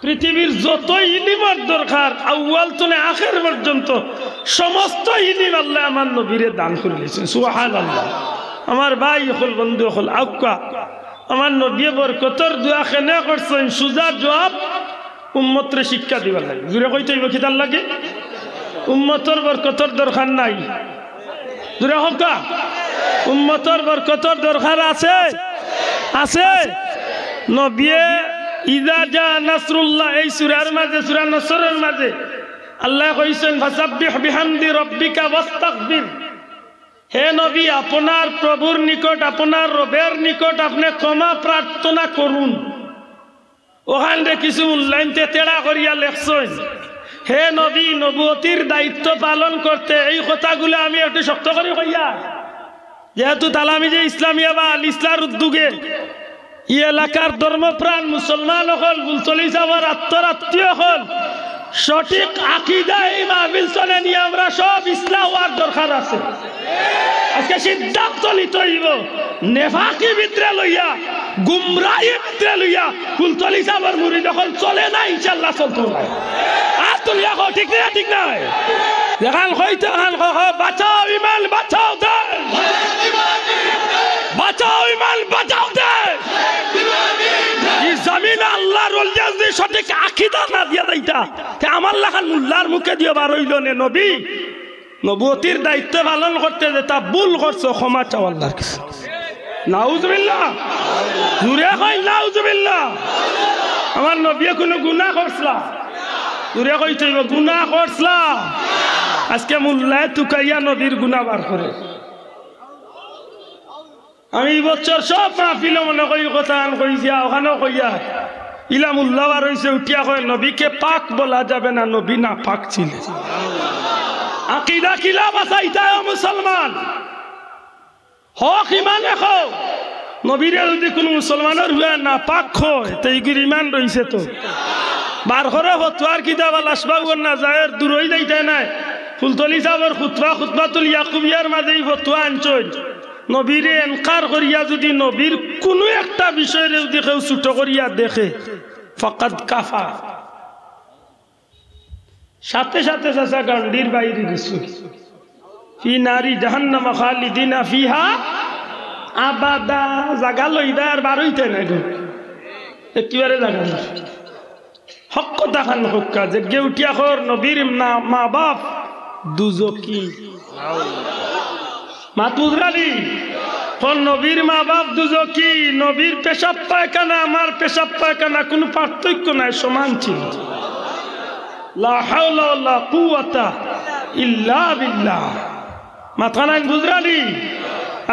পৃথিবীর যত ইলিমের দরকার আউয়াল থেকে আখের পর্যন্ত সমস্ত ইলিম আল্লাহ আমার নবীরে দান করে দিয়েছেন। সুবহানাল্লাহ। আমার ভাই হল বন্ধু হল আউকা আমার নবী বরকতর দোয়া কেনে করছেন, সুজা জবাব উম্মতরে শিক্ষা দিবার লাগে। জুড়ে কইতে হইব কিতার লাগে? উম্মতর বরকতর দরকার নাই। জুড়ে হকা উম্মতর বরকতর দরকার আছে আছে। নবী ইজা জা নাসরুল্লাহ এই সূরার মাঝে সূরা নসরের মাঝে আল্লাহ কইছেন ফাসাব্বিহ বিহামদি রাব্বিকা ওয়াস্তাগফির। হে নবী আপনার প্রভুর নিকট আপনার রবের নিকট আপনি ক্ষমা প্রার্থনা করুন। ওখানে কিছু লাইনতে তেড়া করিয়া লেখছেন হে নবী নবুয়তির দায়িত্ব পালন করতে এই কথাগুলো আমি একটু শক্ত করে কইয়া, যেহেতু তালামি যে ইসলামিয়া বা আল ইসলার উদ্যোগে ই এলাকার ধর্মপ্রাণ মুসলমান হল বুলতলি যাবার আত্মীয় হল সঠিক আকীদা এই মাহফিল চলে নিয়ে আমরা সব ইসলাম হওয়ার দরকার আছে। আজকে সিদ্ধান্ত নিতে হইব নেফাকি ভিতরে লইয়া গুমরাহি ভিতরে লইয়া ফুলতলি সাহেবের মুড়ি যখন চলে না ইনশাআল্লাহ চলতে নাই। আর তুলিয়া কো ঠিক না ঠিক নাই দেখান হইতে আন বাঁচাও ইমান বাঁচাও দেশ, বাঁচাও ইমান বাঁচাও দেশ। এই জমিন আল্লাহর ওলিয়া যদি সঠিক আকীদা না দিয়া যাইতা তে আমার লাখান মুল্লার মুখে দিয়ে বার হইল নে নবী নবুয়তির দায়িত্ব পালন করতে যে তা ভুল করছো ক্ষমা চাও আল্লাহর কাছে। নাউজুবিল্লাহ, জুরে কই নাউজুবিল্লাহ। আমার নবী কোনো গুনাহ করছলা? জুরে কইতে গুনাহ করছলা? আজকে মুল্লায় তুকাইয়া নবীর গুনাহ বার করে। আমি বছর সব মাহফিলে মনে করি কথা আন কইছি, ওখানেও কইয়া ইলা মুল্লা বার হইছে উঠিয়া কয় নবীকে পাক বলা যাবে না, নবী না পাক ছিলেন। আকীদা কিলা বাঁচাইতা মুসলমান হক ইমানে খো নবীরে যদি কোনো মুসলমানের হুয়া না পাক হয় তো এইগুর ইমান রইছে তো বার করে ফতোয়ার কিতাব আল আসবাগুন না জায়ের দূর হই যাইতে নাই। ফুলতলি সাহেবের খুতবাতুল ইয়াকুবিয়ার মাঝেই ফতোয়া আনছই নবীরে এনকার করিয়া যদি নবীর কোনো একটা বিষয়ে যদি কেউ ছোট করিয়া দেখে ফাকাদ কাফা, সাথে সাথে চাচা গান্ডির বাইরে গেছে ফি নারি জাহান্নাম খালিদিনা ফিহা আবাদা। জাগা লইদা আর বার হইতে নাই গো একেবারে জাগা হক কথা খান হক্কা যে গেউটিয়া খর নবীর মা বাপ দুজকি মাতুজরালি কোন নবীর মা বাপ দুজকি। নবীর পেশাব পায়খানা আমার পেশাব পায়খানা কোনো পার্থক্য নাই, সমান ছিল। লা হাওলা ওয়ালা কুওয়াতা ইল্লা বিল্লাহ। মাথানান বুজরালি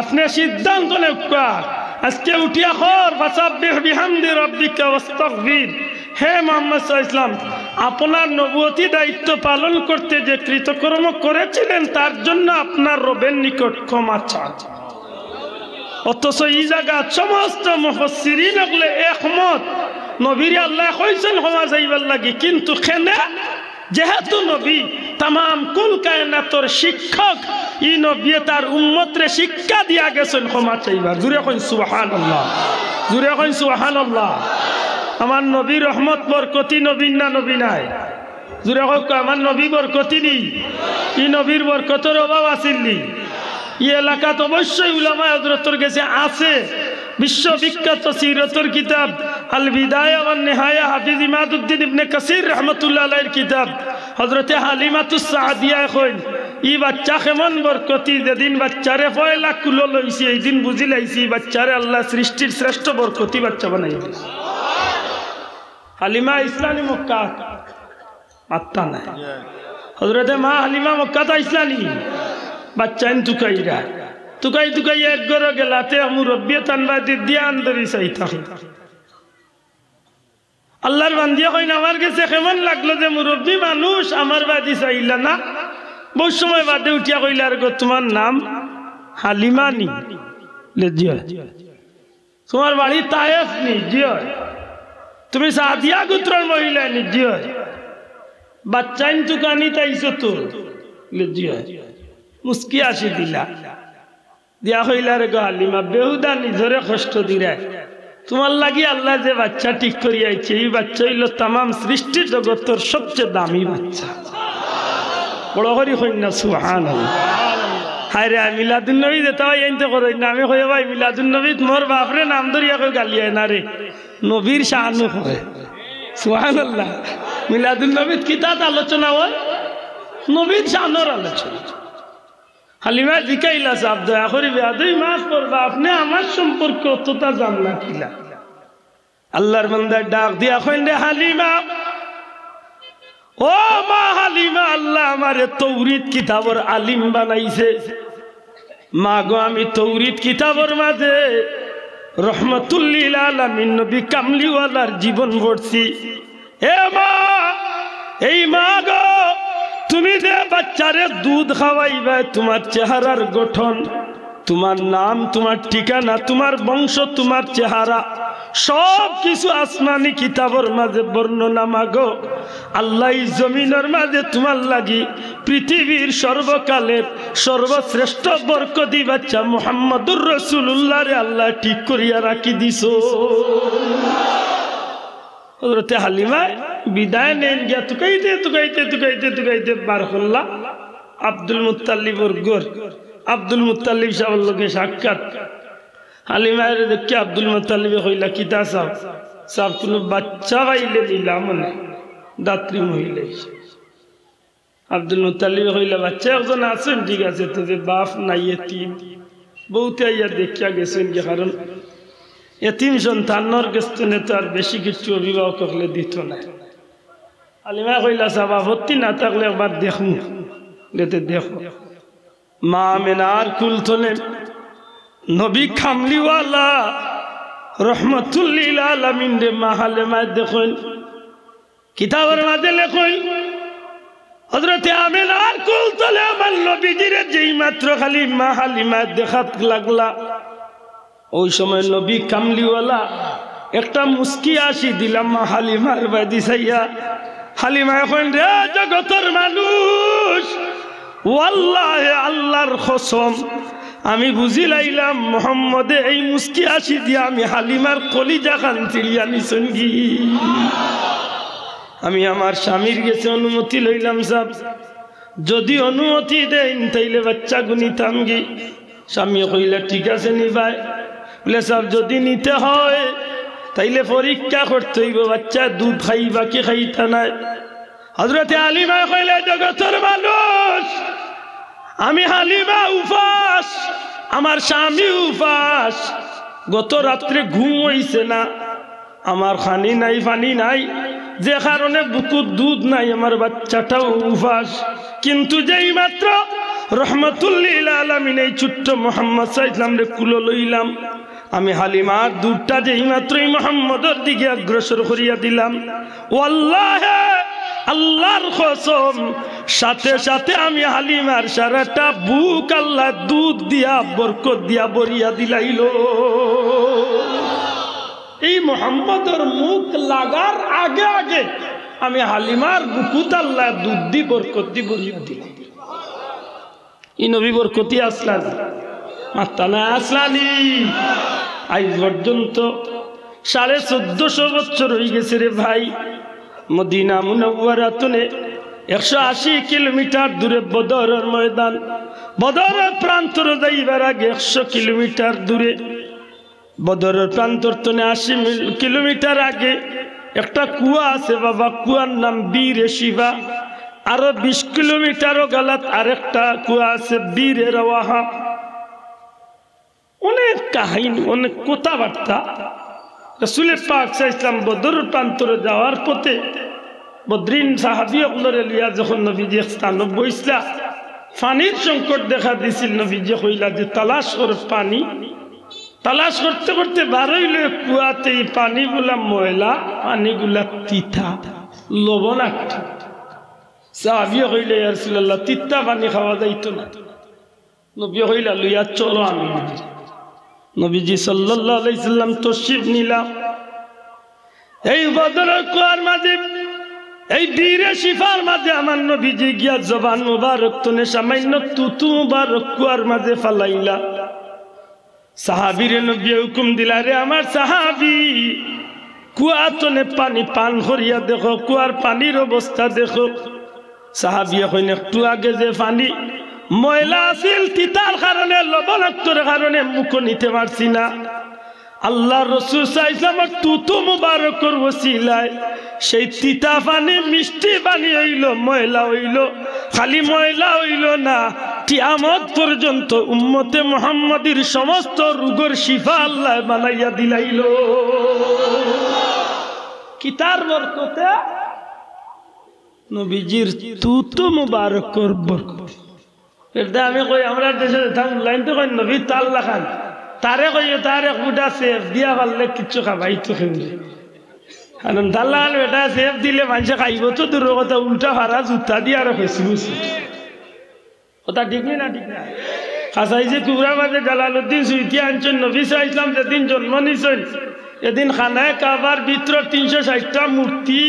আপনি সিদ্ধান্ত নেওয়া আজকে উঠিয়া খর ফাসাব্বিহ বিহামদি রাব্বিকা ওয়াস্তাগফির। হে মুহাম্মদ সাল্লাল্লাহু আলাইহি ওয়াসাল্লাম, আপনার নবুয়তি দায়িত্ব পালন করতে যে কৃতকর্ম করেছিলেন তার জন্য আপনার রবের নিকট ক্ষমা চান। অথচ এই জায়গা সমস্ত মুফাসসিরিন বলে একমত নবীর আল্লাহ কইছেন ক্ষমা চাইবার লাগি, কিন্তু খেনে যেহেতু নবী তামাম কুল কায়নাতর শিক্ষক, ই নবী তার উম্মতরে শিক্ষা দিয়া গেছেন ক্ষমা চাইবার। জুরে কইন সুবহানাল্লাহ, জুরে কইন সুবহানাল্লাহ। আমার নবী রহমত বরকতি নবীন না নবী নাই? জুরে হোক আমার নবী বরকতি নি, ই নবীর বরকতের অভাব আসিলনি? ই এলাকাত অবশ্যই উলামা হযরতের কাছে আছে। বিশ্ববিখ্যাত সিরতের কিতাব আল বিদায়া ওয়ান নিহায়া হাফিজ ইমাদউদ্দিন ইবনে কাসির রাহমাতুল্লাহ আলাইহির কিতাব হযরতে হালিমাতুস সাদিয়া কইন ই বাচ্চা কেমন বরকতি, যেদিন বাচ্চারে পয়লা কুলো লইছি এই দিন বুঝি লাইছি বাচ্চারে আল্লাহ সৃষ্টির শ্রেষ্ঠ বরকতি বাচ্চা বানাই দিয়েছে। হালিমা ইসলামী মক্কা আত্মা নাই, হযরতে মা হালিমা মক্কা তা ইসলামী বাচ্চান তুকাইরা তুকাই তুকাই এক গর গেলাতে মুরব্বী তানবাদি দিয়ান ধরি চাই থাকে। আল্লাহর বান্দিয়া কইন আমার কাছে কেমন লাগলো যে মুরব্বী মানুষ আমার বাদি চাইলা না। বহু সময় বাদে উঠিয়া কইলা আর গো তোমার নাম হালিমা নি? জিয়। তোমার বাড়ি তায়েফ নি? জিয়। তুমি সাদিয়া গোত্রের মহিলা নি? জিয়। বাচ্চাইন তুকানি তাইছো তো? জিয়। মুস্কি আসি দিলা দিয়া কইলা রে গো হালিমা বেহুদা নিজরে কষ্ট দিরা, তোমার লাগি আল্লাহ যে বাচ্চা ঠিক করিয়াছে এই বাচ্চা হইল তামাম সৃষ্টি জগতের সবচেয়ে দামি বাচ্চা। বড় করি কই না সুবহানাল্লাহ। হায় রে মিলাদুন নবী যেতে হয় এনতে কই না, আমি কই ভাই মিলাদুন নবী মোর বাপরে নাম ধরিয়া কই গালিয়ায় না রে, নবীর শানু করে। সুবহানাল্লাহ। মিলাদুন নবী কিতাব আলোচনা হয়, নবীর শানের আলোচনা। হালিমা জিকাইলা সাহেব দয়া করি বেয়াদই মাফ করবা, আপনি আমার সম্পর্কে অতটা জানলা কিলা? আল্লাহর বান্দার ডাক দিয়া কইন রে হালিমা, ও মা হালিমা, আল্লাহ আমারে তৌরিত কিতাবর আলিম বানাইছে। মা গো আমি তৌরিত কিতাবর মাঝে রহমাতুল লিল আলামিন নবী কামলিওয়ালার জীবন পড়ছি। হে মা, এই মা গো তুমি যে বাচ্চারে দুধ খাওয়াইবে, তোমার চেহারার গঠন, তোমার নাম, তোমার ঠিকানা, তোমার বংশ, তোমার চেহারা সব কিছু আসমানি কিতাবের মাঝে বর্ণনা মাগো আল্লাহ এই জমিনের মাঝে তোমার লাগি পৃথিবীর সর্বকালের সর্বশ্রেষ্ঠ বরকতি বাচ্চা মুহাম্মদুর রাসূলুল্লাহ রে আল্লাহ ঠিক করিয়া রাখি দিছো। হযরতে হালিমা বিদায় নেন গিয়া তুকাইতে বার করলা আব্দুল মুত্তালিবর গোর। আব্দুল মুত্তালিব সাহেবের লগে সাক্ষাৎ। হালিমার দেখে আব্দুল মুত্তালিবে কইলা কিতা সাহেব কোনো বাচ্চা পাইলে দিলাম না দাত্রী মহিলা। আব্দুল মুত্তালিবে কইলা বাচ্চা একজন আছেন, ঠিক আছে, তো যে বাপ নাই এতিম বহুতে আইয়া দেখিয়া গেছেন কি, কারণ এতিম সন্তানর গেস্তনে তো আর বেশি কিছু অভিভাবক হলে দিত না। হালিমা কইলা সাহেব আপত্তি না থাকলে একবার দেখুন। দেখো মা আমেনার কুলতনে নবী কামলিওয়ালা রহমাতুল লিল আলামিন রে মা হালিমা দেখুন কিতাবের মাঝে লেখুন হযরতে আমেনার কুলতনে আমার নবীজির যেই মাত্র খালি মা হালিমা দেখাত লাগলা, ওই সময় নবী কামলিওয়ালা একটা মুস্কি আসি দিলাম মা হালিমার বাদি চাইয়া। হালিমা এখন রে জগতের মানুষ, ওয়াল্লাহি আল্লাহর কসম আমি বুঝি লাইলাম মোহাম্মদে এই মুস্কি আসি দিয়া আমি হালিমার কলিজা খান চিড়িয়া নিসঙ্গি। আমি আমার স্বামীর গেছে অনুমতি লইলাম সাহেব, যদি অনুমতি দেন তাইলে বাচ্চা গুনিতাম গি। স্বামী কইলা ঠিক আছে নিবাই। বলে সাহেব যদি নিতে হয় তাইলে পরীক্ষা করতে হইব, বাচ্চা দুধ খাইবা কি খাইতা নাই। হযরতে হালিমা কইলা জগতের মানুষ আমি হালিমা উপাস, আমার স্বামী উপাস, গত রাত্রে ঘুম হইছে না, আমার খানি নাই পানি নাই, যে কারণে বুকুর দুধ নাই, আমার বাচ্চাটাও উপাস। কিন্তু যেই মাত্র রহমাতুল লিল আলামিন এই ছোট্ট মুহাম্মদ সাল্লাল্লাহু আলাইহি কুলো লইলাম, আমি হালিমার দুধটা যেই মাত্রই মুহাম্মদের দিকে অগ্রসর করিয়া দিলাম, ওয়াল্লাহি আল্লাহর কসম সাথে সাথে আমি হালিমার সারাটা বুক আল্লাহ দুধ দিয়া বরকত দিয়া ভরিয়া দিলাইল। এই মুহাম্মদের মুখ লাগার আগে আগে আমি হালিমার বুকুত আল্লাহ দুধ দি বরকত দি ভরিয়া দিলাম। এই নবী বরকতি আসলান মাত্তানা আসলানি। আজ পর্যন্ত 1450 বছর হয়ে গেছে রে ভাই। মদিনা মুনাওয়ারাতুনে 180 কিলোমিটার দূরে বদরের ময়দান, বদরের প্রান্তর যাইবার আগে 100 কিলোমিটার দূরে, বদরের প্রান্তর তনে 80 কিলোমিটার আগে একটা কুয়া আছে বাবা, কুয়ার নাম বীরে শিবা। আরো 20 কিলোমিটারও গালাত আরেকটা কুয়া আছে বীরে রওয়াহা। অনেক কাহিনী, অনেক কথাবার্তা। রাসূল পাক সাল্লাল্লাহু আলাইহি ওয়াসাল্লাম বদরের প্রান্তরে যাওয়ার পথে বদরিন সাহাবীগুলোরে লিয়া যখন নবীজি স্থানে বইসলা, পানির সংকট দেখা দিছিল। নবীজি কইলা যে তালাশ করে পানি, তালাশ করতে করতে বারইল কুয়াতে পানিগুলা ময়লা, পানিগুলা তিতা লবণাক্ত। সাহাবী কইলে ইয়া রাসূলুল্লাহ তিতা পানি খাওয়া যাইতো না। নবী কইলা লইয়া চলো আমি। নবীজি সাল্লাল্লাহু আলাইহি সাল্লাম তশরিফ নিলাম এই বদরের কুয়ার মাঝে, এই বীরে শিফার মাঝে। আমার নবীজি গিয়া জবান মুবারক তনে সামান্য তুতু মুবারক কুয়ার মাঝে ফালাইলা। সাহাবীরে নবী হুকুম দিলা, রে আমার সাহাবী কুয়া তনে পানি পান করিয়া দেখো, কুয়ার পানির অবস্থা দেখো। সাহাবী কইন একটু আগে যে পানি ময়লা আছিল, তিতার কারণে লবণাক্তর কারণে মুখ নিতে পারছি না। আল্লাহ রাসূল সাল্লাল্লাহু আলাইহি ওয়াসাল্লাম তুতু মুবারকর ওসিলায় সেই তিতা পানি মিষ্টি পানি হইল, ময়লা হইল। খালি ময়লা হইল না, কিয়ামত পর্যন্ত উম্মতে মুহাম্মাদির সমস্ত রোগের শিফা আল্লাহ বানাইয়া দিলাইল। কিতার বরকতে, নবীজির তুতু মুবারকর বরকত। এটা আমি কই আমরা দেশে লাইন তো কই নবী তাল্লা খান, তারে কই তার এক বুটা সেফ দিয়া পারলে কিচ্ছু খাবাই তো খেয়ে। কারণ দালাল বেটা সেফ দিলে মানুষে খাইব তো দূর কথা, উল্টা ভাড়া জুতা দিয়ে আরো বেশি বুঝি। কথা ঠিক না ঠিক না? খাসাই যে কুবরা মাঝে জালালউদ্দিন সুইতি আনছেন, নবী সাল্লাল্লাহু আলাইহি ওয়াসাল্লাম যেদিন জন্ম নিছেন এদিন খানায় কাবার ভিতর 360টা মূর্তি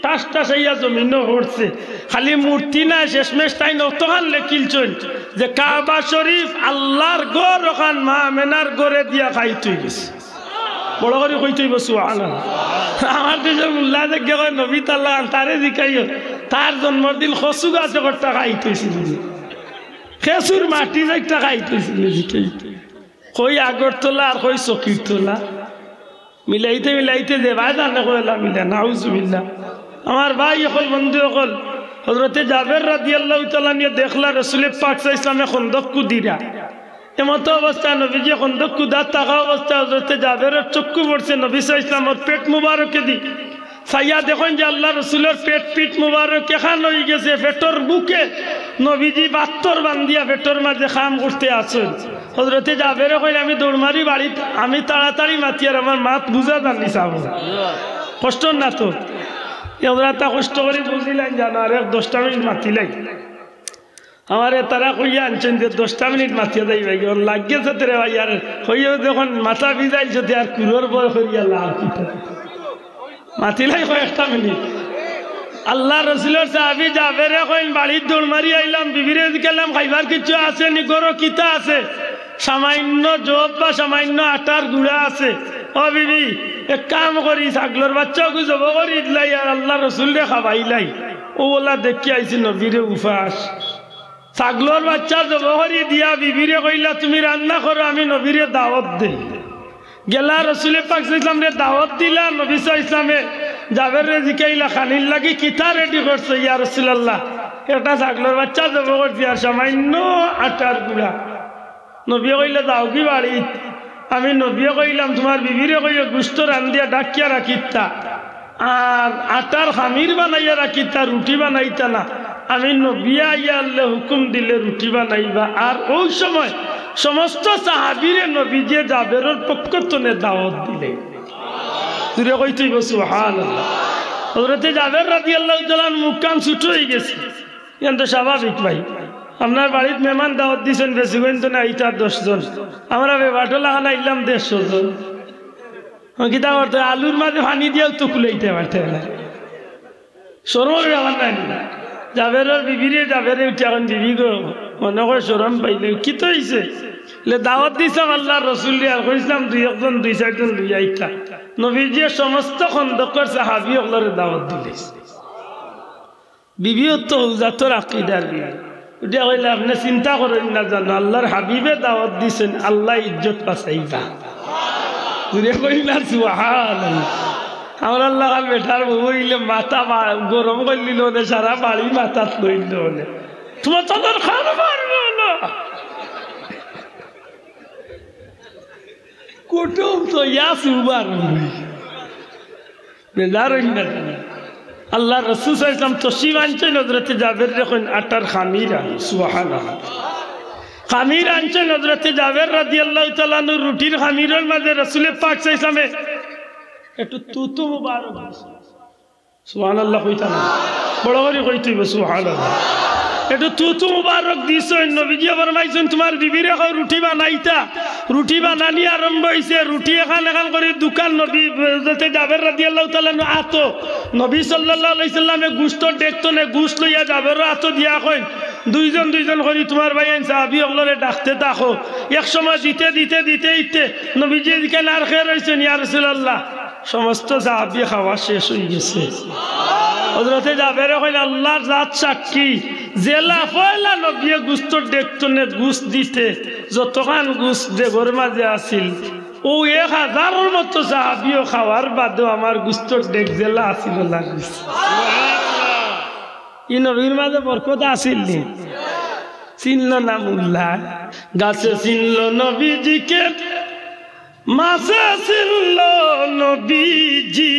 টাস টাস হইয়া জমিনও পড়ছে। খালি মূর্তি না, শেষমেশ তাই নতখান লেখিলছেন যে কাবা শরীফ আল্লাহর গড় ওখান মা আমেনার গড়ে দিয়া খাইতে গেছে। বড় করে কইতে হইব সুবহানাল্লাহ। আমার দেশের মোল্লা দেখে কয় নবী তাল্লাহ তারে জিকাইও তার জন্মদিন খসু গাছে একটা খাইতেছিল, খেসুর মাটি একটা খাইতেছিল জিকাই। কই আগরতলা আর কই চকির তোলা মিলাইতে মিলাইতে যে ভাই জানে কইলা মিলে নাউজুবিল্লাহ। আমার ভাই এখন বন্ধু এখন হযরতে জাবের রাদিয়াল্লাহু তাআলা নিয়ে দেখলা রাসূল পাক সাল্লাল্লাহু আলাইহি ওয়াসাল্লামে খন্দক কুদিরা। এমতো অবস্থা নবীজি খন্দক কুদার থাকা অবস্থা হযরতে জাবেরের চক্ষু পড়ছে নবী সাল্লাল্লাহু আলাইহি ওয়াসাল্লামের পেট মুবারকে দি সাইয়া দেখেন যে আল্লাহ রসুলের পিঠ মুবারক এখান হয়ে গেছে, পেটর বুকে নবীজি বাত্তর বান্ধিয়া পেটর মাঝে খাম করতে আছেন। হযরতে জাবেরে কইলে আমি দৌড় মারি বাড়িতে, আমি তাড়াতাড়ি মাতি আর আমার মাত বুঝা জানি চাব কষ্ট না তো এরা তা কষ্ট করে বুঝিলেন জানো। আর 10টা মিনিট মাতিলাই আমার তারা কইয়া আনছেন যে 10টা মিনিট মাতিয়ে যাই ভাই লাগিয়েছে তোরে ভাই। আর হইয়া যখন মাথা ভিজাইছে আর কুলোর বয় করিয়া লাভ মাতিলাই কয়েকটা মিনিট। আল্লাহ রসুলের সাহাবী জাবেরে কইন বাড়ির দৌড় মারি আইলাম, বিবিরে গেলাম খাইবার কিছু আছে নি, গরো কিতা আছে, সামান্য জব বা সামান্য আটার গুঁড়া আছে। ও বিবি এক কাম করি ছাগলের বাচ্চাকে জব করি দিলাই আর আল্লাহ রসুলরে খাবাইলাই। ও বলা দেখি আইছি নবীরে উফাস, ছাগলের বাচ্চা জব করি দিয়া বিবিরে কইলা তুমি রান্না করো আমি নবীরে দাওয়াত দেই। গেলা রসুল পাক ইসলামরে দাওয়াত দিলা, নবী ইসলামে জাবের রে জিকাইলা খানির লাগি কিতা রেডি করছে ইয়া রাসূলুল্লাহ। এটা ছাগলের বাচ্চা জব করছি আর সামান্য আটার গুঁড়া। নবী কইলে যাও কি বাড়ি, আমি নবী কইলাম তোমার বিবিরে কইলে গুস্ত রান্ধিয়া ডাকিয়া রাখিতা আর আটার খামির বানাইয়া রাখিতা, রুটি বানাইতা না। আমি নবী আইয়া আল্লাহ হুকুম দিলে রুটি বানাইবা। আর ওই সময় সমস্ত সাহাবীরে নবীজি জাবেরের পক্ষ থেকে দাওয়াত দিলে। তুই কইতে সুবহানাল্লাহ। হযরতে জাবের রাদিয়াল্লাহু তাআলা মুখ কান ছোট হয়ে গেছে, কিন্তু স্বাভাবিক ভাই। আপনার বাড়িতে মেহমান দাওয়াত দিয়েছেন বেশি কইন তো না, এইটা 10 জন, আমরা বেবাটলা খানা ইলাম 150 জন। কিতা করতে আলুর মাঝে পানি দিয়েও তো খুলাইতে পারতে না, সরমের ব্যাপার নাই। জাবেরের বিবিরে জাবেরে উঠে এখন বিবি গো মনে করে সরম পাইলে কি তো হয়েছে দাওয়াত দিয়েছিলাম আল্লাহ রসুল আর কইছিলাম 2-1 জন 2-4 জন লই আইতা। নবীজির সমস্ত খন্দকের সাহাবী ওগুলোর দাওয়াত দিলে। বিবিও তো জাতর আকীদার বিবি উঠে কইলে আপনি চিন্তা করেন না জানো আল্লাহর হাবিবে দাওয়াত দিয়েছেন, আল্লাহ ইজ্জত পাচাইবা। ঘুরে কইলা সুবহানাল্লাহ। আমার আল্লাহ বেটার বইলে মাথা গরম করলিল সারা বাড়ি মাথাত লইল তোমার চাদর খাওয়া পারবো না। কুটুম তো ইয়াসুবার বেজার আল্লাহ রাসূল সাল্লাল্লাহু আলাইহি ওয়াসাল্লাম তশরিফ আনছেন। হযরতে জাবের যখন আটার খামির আন সুবহানাল্লাহ, খামির আনছেন হযরতে জাবের রাদিয়াল্লাহু তাআলা আনহু রুটির খামিরের মাঝে রাসূল পাক সাল্লাল্লাহু আলাইহি ওয়াসাল্লাম একটু তুতু মুবারক সুবহানাল্লাহ কইতা না, বড় করে কইতে হইব সুবহানাল্লাহ। একটু তুতু মুবারক দিছেন। নবীজি ফরমাইছেন তোমার বিবিরে কও রুটি বানাইতা। রুটি বানানি আরম্ভ হইছে, রুটি এখান এখান করে দোকান নবী হযরতে জাবের রাদিয়াল্লাহু তাআলা আতো নবী সাল্লাল্লাহু আলাইহি সাল্লামে গোশত দেখতো না, গোশত লইয়া জাবের আতো দিয়া কই দুইজন দুইজন করে তোমার ভাই সাহাবী ওগুলোরে ডাকতে থাকো। এক সময় দিতে দিতে দিতে দিতে নবীজি এখানে আর খেয়ে রইছেন ইয়া রাসূলুল্লাহ, সমস্ত সাহাবী খাওয়া শেষ হয়ে গেছে। হযরতে জাবের কইল আল্লাহর জাত সাক্ষী জেলা পয়লা নবী গোশত দেখতো না, গোশত দিতে যতখান গোশত দেগর মাঝে আছিল ও 1000-এর মতো সাহাবীও খাওয়ার বাদেও আমার গোশতর দেখ জেলা আছিল লাগিস। ই নবীর মাঝে বরকত আছিল নি? চিনল না মোল্লা, গাছে চিনল নবীজিকে, মাছে চিনল নবীজি,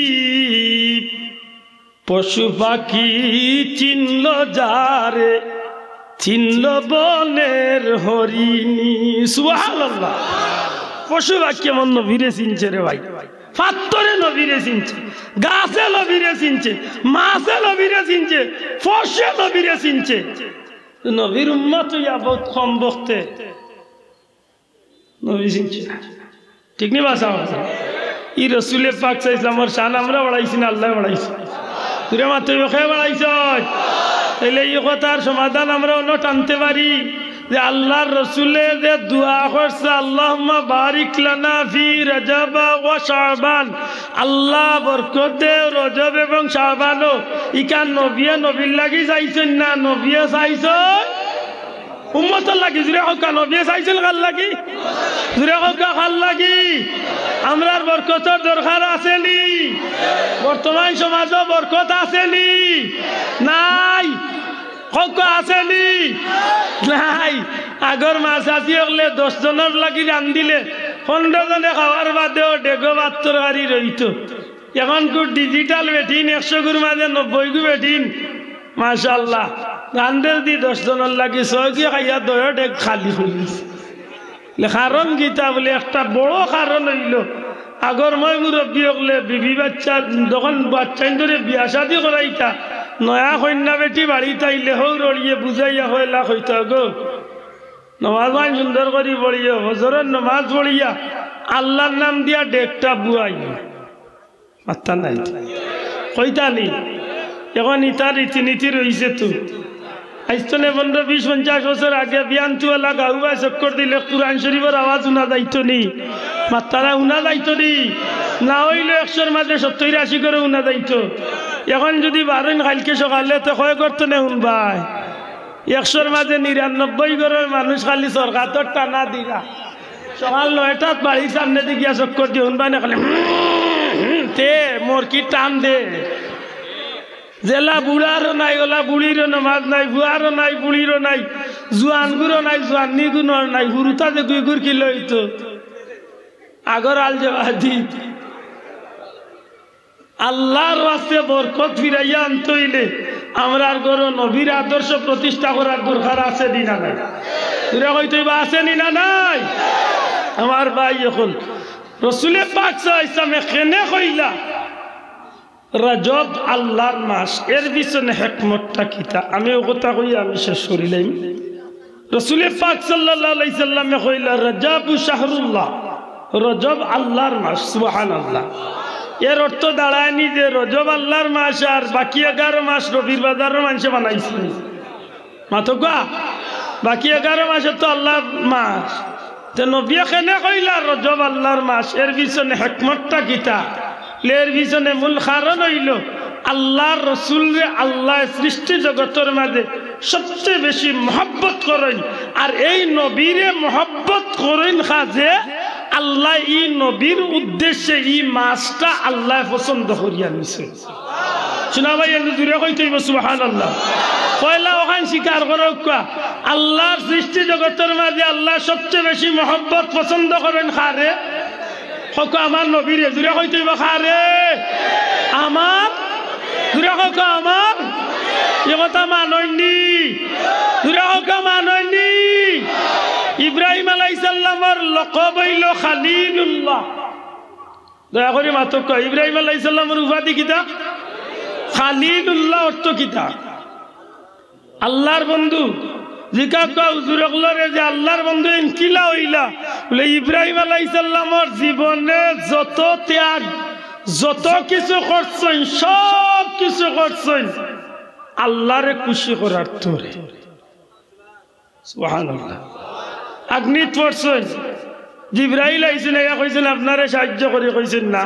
পশু পাখি চিনল যারে, চিনল বনের হরিণী। সুবহানাল্লাহ। পশু পাখি আমার নবীরে চিনছে রে ভাই, পাত্তরে নবীরে চিনছে, গাছে নবীরে চিনছে, মাছে নবীরে চিনছে, ফসে নবীরে চিনছে। নবীর উম্মত ইয়া বহুত কম বক্তে নবী চিনছে, ঠিক নি বাসা? ই রসুলে পাক চাইছিলাম আমার শান আমরা বাড়াইছি না আল্লাহ বাড়াইছি তুই মাত্র খেয়ে বাড়াইছ তাইলে এই কথার সমাধান আমরা অন্য টানতে পারি যে আল্লাহর রসুলে যে দোয়া করছে আল্লাহুম্মা বারিক লানা ফি রজব ওয়া শাবান আল্লাহ বরকত দে রজব এবং শাবানও ইকান নবিয়ে নবীর লাগি চাইছেন না নবিয়ে চাইছেন উম্মতের লাগি জুড়ে হোক নবিয়ে চাইছেন কার লাগি জুড়ে হোক কার লাগি আমরার বরকতের দরকার আসেনি বর্তমান সমাজও বরকত আসেনি নাই হোক আসেনি নাই আগর মাছ আসি হলে 10 জনের লাগি রান্ধিলে 15 জনে খাওয়ার বাদেও ডেগো ভাত তরকারি রইত এখন খুব ডিজিটাল বেঠিন 100 গুর মাঝে 90 গু বেঠিন মাশাআল্লাহ রান্ধের দি 10 জনের লাগি 6 গু খাইয়া 2 ডেগ খালি হইছে কারণ গীতা বলে একটা বড় কারণ হইল আগর মই মুরব্বী হলে বিবি বাচ্চা যখন বাচ্চাই ধরে বিয়া শাদি করাইতা নয়া কন্যা বেটি বাড়িতে আইলে হৌ রড়িয়ে বুঝাইয়া হইলা হইতা গো নমাজ মান সুন্দর করি পড়িয়া হজরের নমাজ পড়িয়া আল্লাহর নাম দিয়া ডেকটা বুয়াই মাত্তা নাই কইতা নি এখন ইতার রীতিনীতি রয়েছে তো আইস্তনে 15-20-50 বছর আগে বিয়ান্তুওয়ালা গাউবা চক্কর দিলে কুরআন শরীফের আওয়াজ উনা যাইতো নি মাত্তারা উনা যাইতো নি না হইলে 100-র মাঝে 70-80 করে উনা যাইতো এখন যদি বারেন কালকে সকালে তো কয় করতো না শুনবাই 100-র মাঝে 99 ঘরের মানুষ খালি সরকার তো টানা দিলা সকাল 9টাত বাড়ির সামনে দিয়ে গিয়া চক্কর দিয়ে শুনবাই না খালি তে মোর কি টান দে জেলা বুড়ারও নাই ওলা বুড়িরও নামাজ নাই বুয়ারও নাই বুড়িরও নাই জুয়ান গুরো নাই জুয়ান নিগুণর নাই হুরুতা যে গুই গুর কিলো হইতো আগর আল জবাদি আল্লাহর ওয়াস্তে বরকত ফিরাইয়া আনতে হইলে আমরার গরো নবীর আদর্শ প্রতিষ্ঠা করার দরকার আছে নি না নাই তুরা হইতে বা আছে নি না নাই আমার ভাই এখন রসুলে পাক সাইসামে কেনে কইলা রজব আল্লাহর মাস এর পিছনে হিকমতটা কিতা আমি ও কথা কই আমি শেষ করিলাম রাসূলে পাক সাল্লাল্লাহু আলাইহি সাল্লামে কইলা রজব শাহরুল্লাহ রজব আল্লাহর মাস সুবহানাল্লাহ এর অর্থ দাঁড়ায়নি যে রজব আল্লাহর মাস আর বাকি 11 মাস রবির বাজারের মানুষে বানাইছে মাতকা বাকি 11 মাসে তো আল্লাহর মাস তে নবী কেনে কইলা রজব আল্লাহর মাস এর পিছনে হিকমতটা কিতা এর পিছনে মূল কারণ হইল আল্লাহর রসুলরে আল্লাহ সৃষ্টি জগতের মাঝে সবচেয়ে বেশি মহব্বত করেন আর এই নবীরে মহব্বত করেন কাজে আল্লাহ ই নবীর উদ্দেশ্যে ই মাসটা আল্লাহ পছন্দ করিয়া নিছে শোনা ভাই এনে জুড়ে কইতে হইব সুবহানাল্লাহ কয়লা ওখান স্বীকার করো আল্লাহর সৃষ্টি জগতের মাঝে আল্লাহ সবচেয়ে বেশি মহব্বত পছন্দ করেন কারে হক আমার নবীরে জুড়ে কইতে হইব কারে আমার জুড়ে হক আমার এ কথা মাননি জুড়ে হক মাননি ইব্রাহিম আলাইহিস সালামের লকব হইল খলিলুল্লাহ দয়া করে মাতক ইব্রাহিম আলাইহিস সালামের উপাধি কিতা খলিলুল্লাহ অর্থ কিতা আল্লাহর বন্ধু জিকা হুজুরগুলোরে যে আল্লাহর বন্ধু কিলা হইলা বলে ইব্রাহিম আলাইহিস সালামের জীবনে যত ত্যাগ যত কিছু করছেন সব কিছু করছেন আল্লাহরে খুশি করার তোরে সুবহানাল্লাহ আগ্নিত পড়ছেন জিবরাইল আইছেন এয়া কইছেন আপনারে সাহায্য করে কইছেন না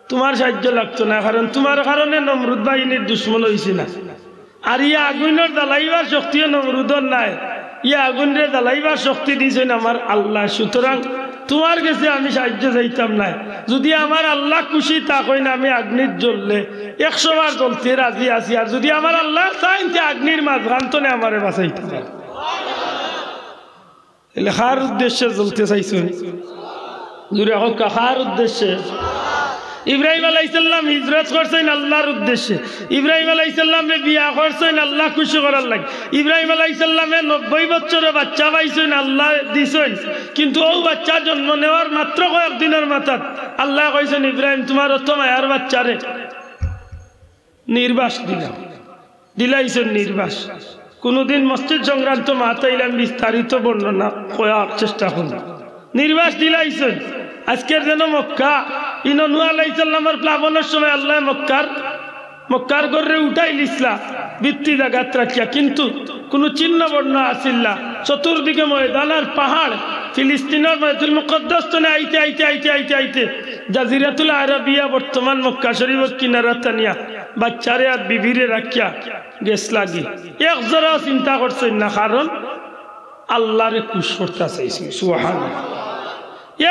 তোমার সাহায্য লাগতো না কারণ তোমার কারণে নমরুদ বাহিনীর দুশ্মন হইছে না আর ইয়া আগুনের জ্বালাইবার শক্তিও নমরুদর নাই ইয়া আগুনরে জ্বালাইবার শক্তি দিয়েছেন আমার আল্লাহ সুতরাং তোমার কাছে আমি সাহায্য চাইতাম না যদি আমার আল্লাহ খুশি তা কই না আমি আগ্নির জ্বললে 100 বার জ্বলতে রাজি আছি আর যদি আমার আল্লাহ চাই তে আগ্নির মাঝখান তো না আমারে বাঁচাইতে পারে লেখার উদ্দেশ্যে জ্বলতে চাইছেন জুড়ে হোক কাহার উদ্দেশ্যে ইব্রাহিম আলাইহিস সালাম হিজরত করছেন আল্লাহর উদ্দেশ্যে ইব্রাহিম আলাইহিস সালামে বিয়া করছেন আল্লাহ খুশি করার লাগে ইব্রাহিম আলাইহিস সালামে 90 বছরের বাচ্চা পাইছেন আল্লাহ দিছেন কিন্তু ও বাচ্চা জন্ম নেওয়ার মাত্র কয়েকদিনের মাথায় আল্লাহ কইছেন ইব্রাহিম তোমার অত মায়ার বাচ্চারে নির্বাস দিলাইছেন নির্বাস কোনদিন মসজিদ সংক্রান্ত মাতাইলাম বিস্তারিত বর্ণনা করার চেষ্টা করলাম নির্বাস দিলাইছেন আজকের যেন মক্কা ইনো নূহ আলাইহিস সালামের প্লাবনের সময় আল্লাহ মক্কার গড়ে উঠাইলিসলা ভিত্তি জায়গাত রাখিয়া, কিন্তু কোনো চিহ্ন বর্ণ আসিল না। চতুর্দিকে ময়দান আর পাহাড়। ফিলিস্তিনের বাইতুল মুকদ্দাস তনে আইতে আইতে আইতে আইতে আইতে জাজিরাতুল আরবিয়া বর্তমান মক্কা শরীফের কিনারা তানিয়া বাচ্চারে আর বিবিরে রাখিয়া গেছ লাগি। এক জরা চিন্তা করছেন না, কারণ আল্লাহরে খুশ করতে চাইছি। সুবহানাল্লাহ।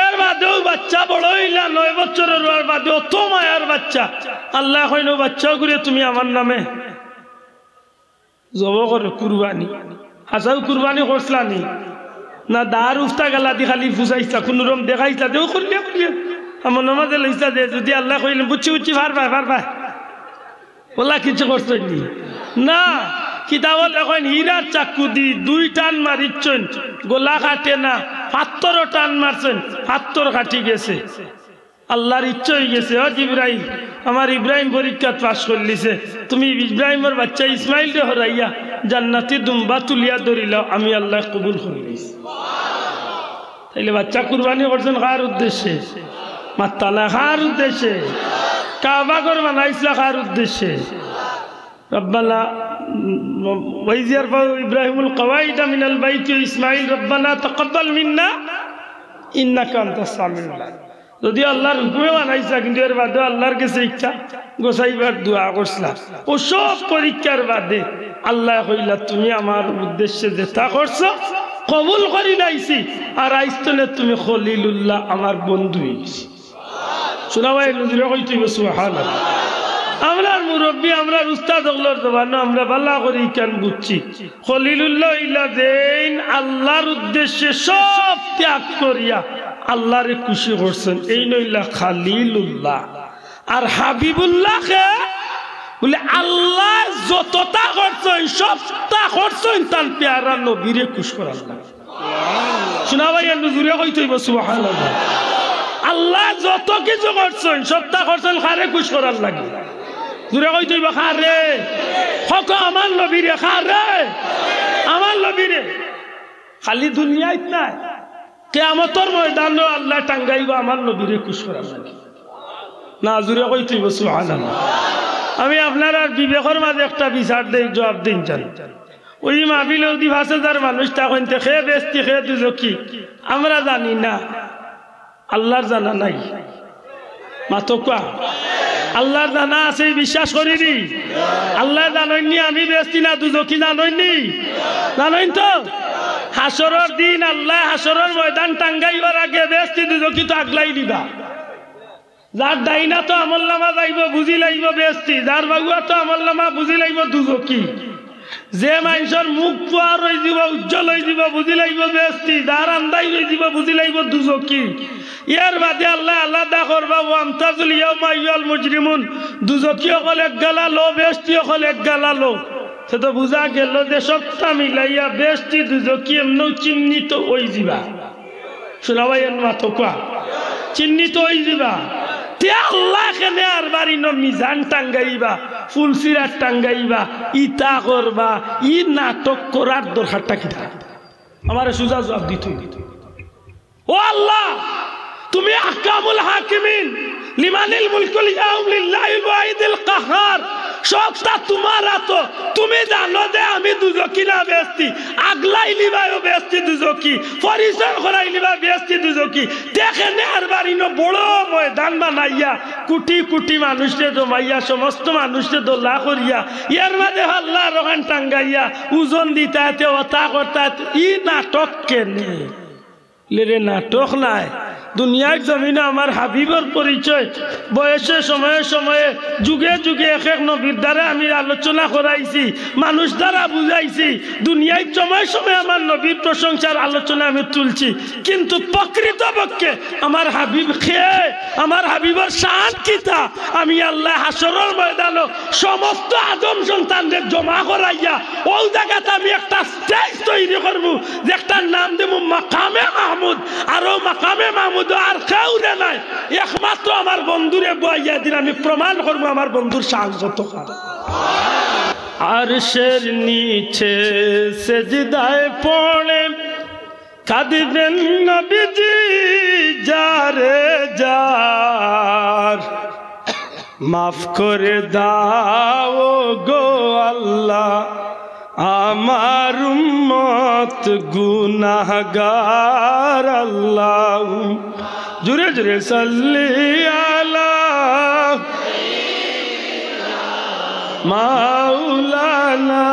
এর বাদেও বাচ্চা বড় হইলা 9 বছরের আর বাদে অত মায়ার বাচ্চা। আল্লাহ কইলো বাচ্চা করে তুমি আমার নামে জব করে কুরবানি। হাসাও কুরবানি করছলানি না? দার উফতা গেলা দি খালি ফুসাইছা, কোন রকম দেখাইছা দেও করিয়া করিয়া আমার নামাজে লইছা দে। যদি আল্লাহ কইলেন বুঝছি বুঝছি পারবা ওলা কিছু করছনি না। কিতাবত এখন হীরার চাকু দি 2 টান মারিচ্ছেন, গোলা কাটে না, পাত্তরও টান মারছেন, পাত্তর কাটি গেছে। আল্লাহর ইচ্ছা হয়ে গেছে, ও ইব্রাহিম, আমার ইব্রাহিম পরীক্ষা পাস করলিছে, তুমি ইব্রাহিমের বাচ্চা ইসমাইল রে হরাইয়া জান্নাতি দুম্বা তুলিয়া ধরিলাও, আমি আল্লাহ কবুল করে নিয়েছি। তাইলে বাচ্চা কুরবানি করছেন কার উদ্দেশ্যে? মাতালা কার উদ্দেশ্যে? কাবা ঘর বানাইছিল কার উদ্দেশ্যে? রব্বানা ওয়াইজ ইয়ারফাউ ইব্রাহিমুল কওয়াইদা মিনাল বাইতি ইসমাইল রব্বানা তাকাব্বাল মিন্না ইন্নাকা আনতাস সামিউল আলিম। যদি আল্লাহর হুকুমে বানাইছা, কিন্তু এর বাদে আল্লাহর কাছে ইচ্ছা গোসাইবার দোয়া করছিলা, ও সব পরীক্ষার বাদে আল্লাহ কইলা তুমি আমার উদ্দেশ্যে যেটা করছো কবুল করি নাইছি, আর আইস্তনে তুমি খলিলুল্লাহ আমার বন্ধু হইছি। শোনাবাই নজরে কইতে সুবহানাল্লাহ। আমরা মুরব্বী, আমরা উস্তাদ হগলর জবান আমরা ভালো করে কেন বুঝছি, খলিলুল্লাহ ইলা দেন আল্লাহর উদ্দেশ্যে সব ত্যাগ করিয়া আল্লাহরে খুশি করছেন, এই নইলা খালিলুল্লাহ। আর হাবিবুল্লাহকে বলে আল্লাহ যতটা করছেন সবটা করছেন তার পেয়ারা নবীরে খুশ করার লাগে। শোনা ভাই জুড়ে কইতে হইব সুবহানাল্লাহ। আল্লাহ যত কিছু করছেন সবটা করছেন কারে খুশ করার লাগে। জুড়ে কইতে হইব কারে? হক আমার নবীরে, কারে? আমার নবীরে। খালি দুনিয়ায় নাই, কিয়ামতের ময়দানে আল্লাহ টাঙ্গাইব আমার নবীরে খুশ করার লাগে। না জুড়ে কইতে হইব সুবহানাল্লাহ। আমি আপনার আর বিবেকের মাঝে একটা বিচার দেই, জবাব দিন চান। ওই মাহফিল 5,000 মানুষ তখন খেয়ে বেস্তি খেয়ে দুজো কি আমরা জানি না, আল্লাহর জানা নাই। মাতকা আল্লাহর জানা আছে, বিশ্বাস করিনি। আল্লাহ জানইনি আমি বেস্তি না দুজো কি জানইনি, জানইন তো। হাসরের দিন আল্লাহ হাসরের ময়দান টাঙ্গাইবার আগে বেস্তি দুজো কি তো আগলাই দিবা। যার ডাইনা তো আমল নামা যাইব বুঝি লাগব বেস্তি, যার বাগুয়া তো আমল নামা বুঝি লাগব দুজকি। যে মানুষের মুখ পোয়ার হয়ে যাব উজ্জ্বল হয়ে যাব বুঝি লাগব বেস্তি, যার আন্দাই হয়ে যাব বুঝি লাগব দুজকি। ইয়ার বাদে আল্লাহ আলাদা করবা ওয়ামতাজুল ইয়াউমা আইয়ুল মুজরিমুন, দুজকি হল এক গালা লো, বেস্তি হল এক গালা লো। সে তো বুঝা গেল যে সবটা মিলাইয়া বেস্তি দুজকি এমনও চিহ্নিত হয়ে যাবা। শোনা ভাই মাথো কোয়া চিহ্নিত হয়ে যাবা। আল্লাহ কেনে আর বাড়ি মিজান টাঙ্গাইবা, ফুলসিরাত টাঙ্গাইবা, ইতা করবা, ই নাটক করার দরকারটা কি থাকে? আমার সুজা জবাব দিত। ও আল্লাহ, তুমি আহকামুল হাকিমিন, লিমানিল মুলকুল ইয়াউম লিল্লাহিল ওয়াহিদিল কাহার, সবটা তোমার হাতে। তুমি জানো যে আমি দুজকি না বেস্তি, আগলাই লিবায়ও বেস্তি দুজকি, পরিচয় করাই লিবা বেস্তি দুজকি। দেখেনে আর বাড়ি বড় ময়দান বানাইয়া কোটি কোটি মানুষকে জমাইয়া সমস্ত মানুষকে দোলা করিয়া ইয়ার মাঝে হাল্লা রোহান টাঙ্গাইয়া ওজন দিতে ওতা করতে, ই নাটক কেনে? লেরে নাটক নাই। দুনিয়ার জমিনে আমার হাবিবর পরিচয় বয়সে সময়ে সময়ে যুগে যুগে এক এক নবীর দ্বারা আমি আলোচনা করাইছি, মানুষ দ্বারা বুঝাইছি। দুনিয়ায় সময় সময় আমার নবীর প্রশংসার আলোচনা আমি তুলছি, কিন্তু প্রকৃতপক্ষে আমার হাবিব খেয়ে আমার হাবিবর শান কিতা আমি আল্লাহ হাসরের ময়দানে সমস্ত আদম সন্তানদের জমা করাইয়া ওই জায়গাতে আমি একটা স্টেজ তৈরি করবো, যে একটা নাম দেব মাকামে মাহমুদ। আর ও মাকামে মাহমুদ আর কেউ নাই, একমাত্র আমার বন্ধুরে বইয়া দিন আমি প্রমাণ করবো আমার বন্ধুর সাহসত। আরশের নিচে সেজদায় পড়ে কাঁদিবেন নবীজি যারে যার মাফ করে দাও গো আল্লাহ আমার উম্মত গুনাহগার আল্লাহ জুরে জুরে সাল্লি আলা মাওলানা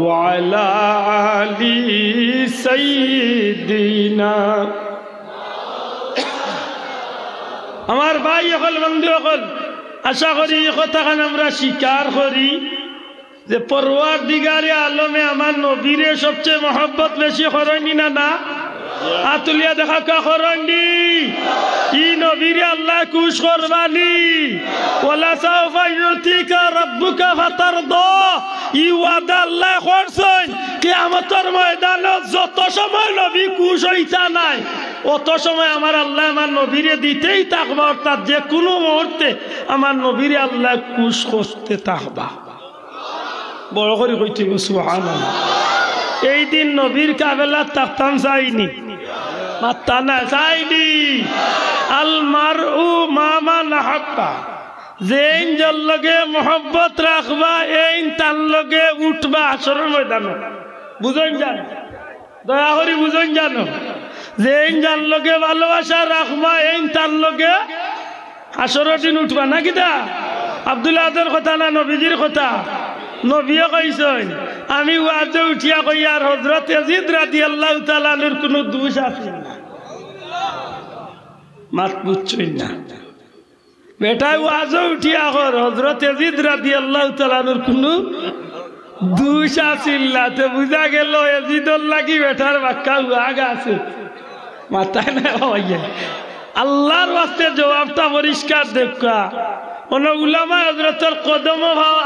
ওয়ালা আলি সাইয়্যিদিনা আমার ভাই সকল বন্ধু সকল আশা করি এই কথাখান আমরা স্বীকার করি যে পরওয়ারদিগারে আলমে আমার নবীরে সবচেয়ে মহব্বত বেশি করেনি না না আতুলিয়া দেখা কা করেনি ই নবীরে আল্লাহ খুশ করবানি ওয়ালা সাউফা ইউতিকা রাব্বুকা ফাতারদা ই ওয়াদা আল্লাহ করছেন কিয়ামতের ময়দানে যত সময় নবী খুশ হইতা নাই অত সময় আমার আল্লাহ আমার নবীরে দিতেই থাকবা অর্থাৎ যে কোনো মুহূর্তে আমার নবীরে আল্লাহ খুশ করতে থাকবা বড় করে কইতে সুবহানাল্লাহ এই দিন নবীর কাবেলা থাকতাম চাইনি মাত্তা না চাইনি আল মারউ মা মান হাক্কা যেইন যার লগে মোহব্বত রাখবা এইন তার লগে উঠবা হাসরের ময়দানে বুঝেন জান দয়া করে বুঝেন জানো যেইন যার লগে ভালোবাসা রাখবা এইন তার লগে হাসরের দিন উঠবা না কিতা আব্দুল্লাহর কথা না নবীজির কথা নবীও কইছেন আমি ওয়াজে উঠিয়া কই আর হযরত ইয়াজিদ রাদিয়াল্লাহু তাআলা আনহুর কোনো দোষ আছে না মাত বুঝছই না বেটা ওয়াজে উঠিয়া কর হযরত ইয়াজিদ রাদিয়াল্লাহু তাআলা আনহুর কোনো দোষ আছে না তো বুঝা গেল ইয়াজিদর লাগি বেটার বাক্কা আগা আছে মাথায় না হইয়া আল্লাহর ওয়াস্তে জবাবটা পরিষ্কার দেখা অন উলামা হযরতের কদম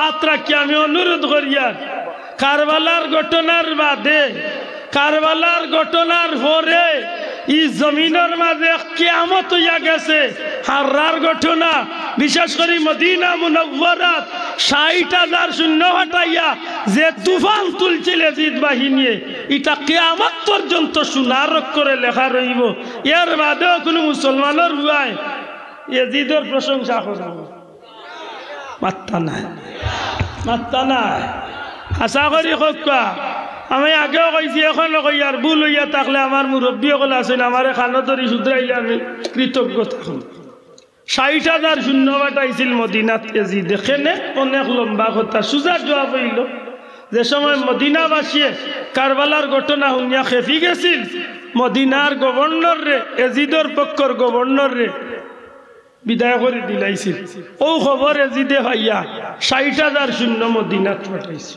আত্রা কি আমি অনুরোধ করিয়া কারবালার ঘটনার বাদে কারবালার ঘটনার পরে ই জমিনের মাঝে কিয়ামত হইয়া গেছে হাররার ঘটনা বিশেষ করে মদিনা মুনাওয়ারাত ৬০,০০০ শূন্য হটাইয়া যে তুফান তুলছিল ইয়াজিদ বাহিনী এটা কিয়ামত পর্যন্ত সোনার করে লেখা রইব এর বাদেও কোনো মুসলমানের হুয়ায় ইয়াজিদের প্রশংসা করব মাত্তা নাই মাত্তা নাই আশা করি কক্কা আমি আগেও কইছি এখনো কই আর ভুল হইয়া থাকলে আমার মুরব্বী সকল আছেন আমার খানো ধরি শুধরাইলে আমি কৃতজ্ঞ থাকুন ৬০,০০০ শূন্য বাটাইছিল মদিনাত ইয়াজিদ দেখেনে অনেক লম্বা কথা সুজা জবাব হইল যে সময় মদিনাবাসীয়ে কারবালার ঘটনা শুনিয়া খেপি গেছিল মদিনার গভর্নর রে ইয়াজিদর পক্ষর গভর্নর রে বিদায় করে দিলাইছিল ও খবর ইয়াজিদে ভাইয়া ৬০,০০০ শূন্য মদিনাত পাঠাইছে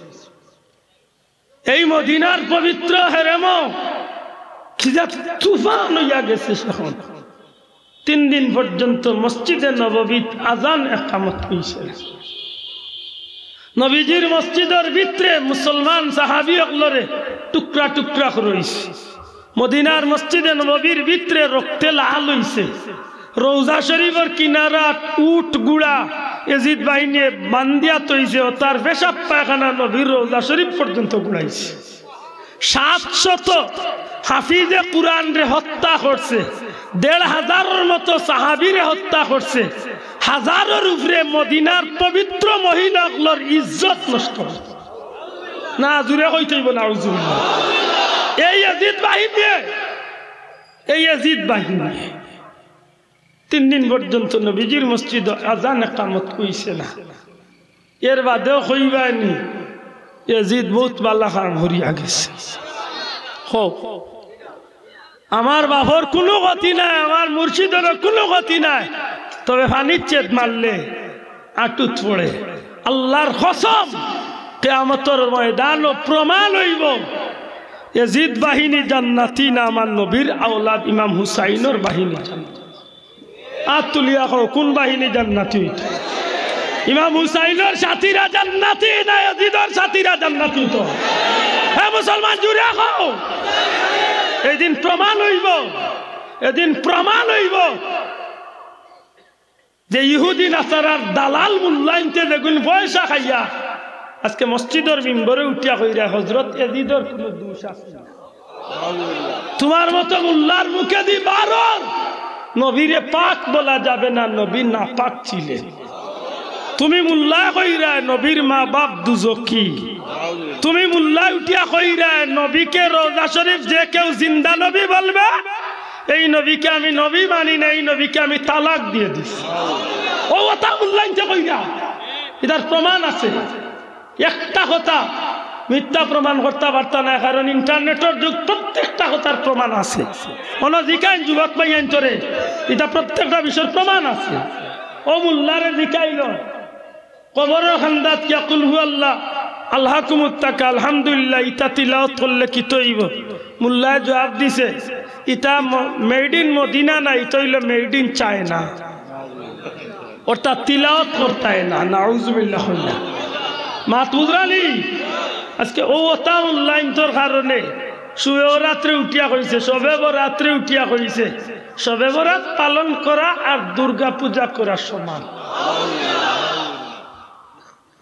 এই মদিনার পবিত্র হেরেম তুফান হইয়া গেছে তখন ৩ দিন পর্যন্ত মসজিদে নববীত আজান একামত হইছে নবীজির মসজিদের ভিতরে মুসলমান সাহাবী সকলরে টুকরা টুকরা রইছে মদিনার মসজিদে নববীর ভিতরে রক্তে লাল হইছে রওজা শরীফের কিনারাত উট গুড়া ইয়াজিদ বাহিনী বান্দিয়া তৈছে তার পেশাব পায়খানা নবীর রওজা শরীফ পর্যন্ত গুড়াইছে ৭০০ হাফিজে কুরআন রে হত্যা করছে ১৫০০ মতো সাহাবীরে হত্যা করছে হাজারের উপরে মদিনার পবিত্র মহিলাগুলোর ইজ্জত নষ্ট করছে না জুড়ে কইতেইব না আউযুবিল্লাহ এই ইয়াজিদ বাহিনী ৩ দিন পর্যন্ত নবীজির মসজিদ আজান একামত কইছে না এর বাদেও কইবানি ইয়াজিদ বহুত বালা খারাপ হরিয়া গেছে আমার বাপর কোনো গতি নাই আমার মুর্শিদের কোনো গতি নাই তবে পানির চেদ মারলে আটুত পড়ে আল্লাহর কসম কিয়ামতের ময়দান প্রমাণ হইব ইয়াজিদ বাহিনী জান্নাতি না আমার নবীর আওলাদ ইমাম হুসাইনের বাহিনী জান্নাতি আতুলিয়া কোন বাহিনী জান্নাতি হইত ইমাম হুসাইনের সাথীরা জান্নাতি না ইয়াজিদের সাথীরা জান্নাতি তো হে মুসলমান জুড়ে খাও এদিন প্রমাণ হইব এদিন প্রমাণ হইব যে ইহুদি নাসারার দালাল মূল্যায়নতে দেখুন পয়সা খাইয়া আজকে মসজিদের মিম্বরে উঠিয়া কইরা হযরত এজিদর কোনো দোষ আছে না। তোমার মতো মোল্লার মুখে দি বারণ নবীরে পাক বলা যাবে না, নবী নাপাক ছিলেন। তুমি মোল্লা কইরা নবীর মা বাপ দুজকি, তুমি মোল্লা উঠিয়া কইরা নবীকে রোজা শরীফ যে কেউ জিন্দা নবী বলবে এই নবীকে আমি নবী মানি না, এই নবীকে আমি তালাক দিয়ে দিছি। ও কথা মোল্লাইতে কইরা এটার প্রমাণ আছে। একটা কথা মিথ্যা প্রমাণ করতে পারতা না, কারণ ইন্টারনেটের যুগ, প্রত্যেকটা কথার প্রমাণ আছে। অনজিকান যুবক ভাইয়ান চরে এটা প্রত্যেকটা বিষয়ের প্রমাণ আছে। ও মোল্লারে জিকাইল কবরের খান্দাত কিয়া কুল হু আল্লাহ আল্লাহকুমুত তাকা আলহামদুলিল্লাহ ইতা তিলাওয়াত করলে কি তৈব? মোল্লায় জবাব দিছে ইতা মেড ইন মদিনা না, ইতা হইল মেড ইন চায়না, অর্থাৎ তিলাওয়াত করতে না। নাউজুবিল্লাহ। মাত বুঝরানি আজকে ও ওটা অনলাইন তোর কারণে শুয়েও রাত্রে উঠিয়া কইছে, সবে বরাত্রে উঠিয়া কইছে সবে বরাত পালন করা আর দুর্গা পূজা করা সমান।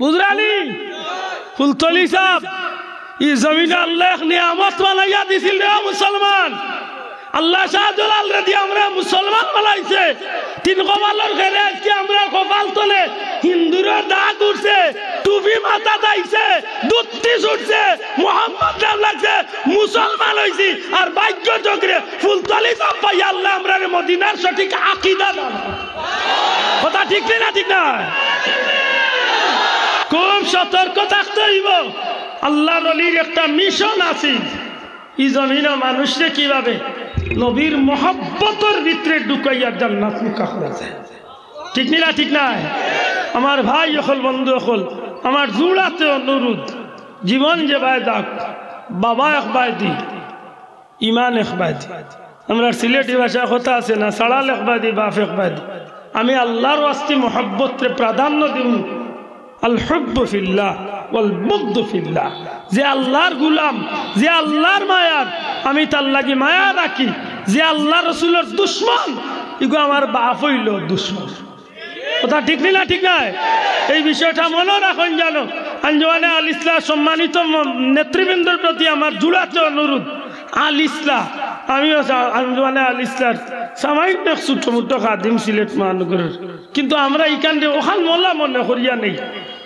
বুঝরানি ফুলতলি সাহেব এই জমিনে আল্লাহ এক নিয়ামত বানাইয়া দিছিল রে মুসলমান। আল্লাহ শাহজালাল রে দিয়ে আমরা মুসলমান বানাইছে। তিন কপালের ঘরে আজকে আমরা কপাল তলে হিন্দুরা দাগ উঠছে, টুপি মাথা দাইছে, দুত্তি ছুটছে, মোহাম্মদ নাম লাগছে, মুসলমান হইছি। আর ভাগ্য চক্রে ফুলতলি সাহেব পাই আল্লাহ আমরা মদিনার সঠিক আকীদা দান। কথা ঠিক না? ঠিক না? খুব সতর্ক থাকতে হইব। আল্লাহর ওলির একটা মিশন আছে, এই জমিনে মানুষরে কিভাবে নবীর মহব্বতের ভিতরে ঢুকাইয়া জান্নাত মুখা করা যায়। ঠিক না? ঠিক না? আমার ভাই হল, বন্ধু হল, আমার জুড়াতে অনুরোধ, জীবন যে বাই যাক, বাবা এক বাই দি, ইমান এক বাই দি। আমরা সিলেটি ভাষা কথা আছে না, সাড়াল এক বাই দি, বাপ এক বাই দি। আমি আল্লাহর ওয়াস্তে মহব্বতরে প্রাধান্য দিব। আল হুব্বু ফিল্লাহ ওয়াল বুগদু ফিল্লাহ। যে আল্লাহর গোলাম, যে আল্লাহর মায়ার, আমি তার লাগি মায়া রাখি। যে আল্লাহ রসুলের দুশ্মন, এগুলো আমার বাপ হইল দুশ্মন। কথা ঠিক না? ঠিক নয়? এই বিষয়টা মনে রাখুন। জানো আঞ্জুমানে আল ইসলাম সম্মানিত নেতৃবৃন্দের প্রতি আমার জুড়াতে অনুরোধ। আল ইসলাম আমিও আঞ্জুমানে আল ইসলাম সামান্য ছোট মোটো খাদিম সিলেট মহানগরের, কিন্তু আমরা এখানে ওখান মোল্লা মনে করিয়া নেই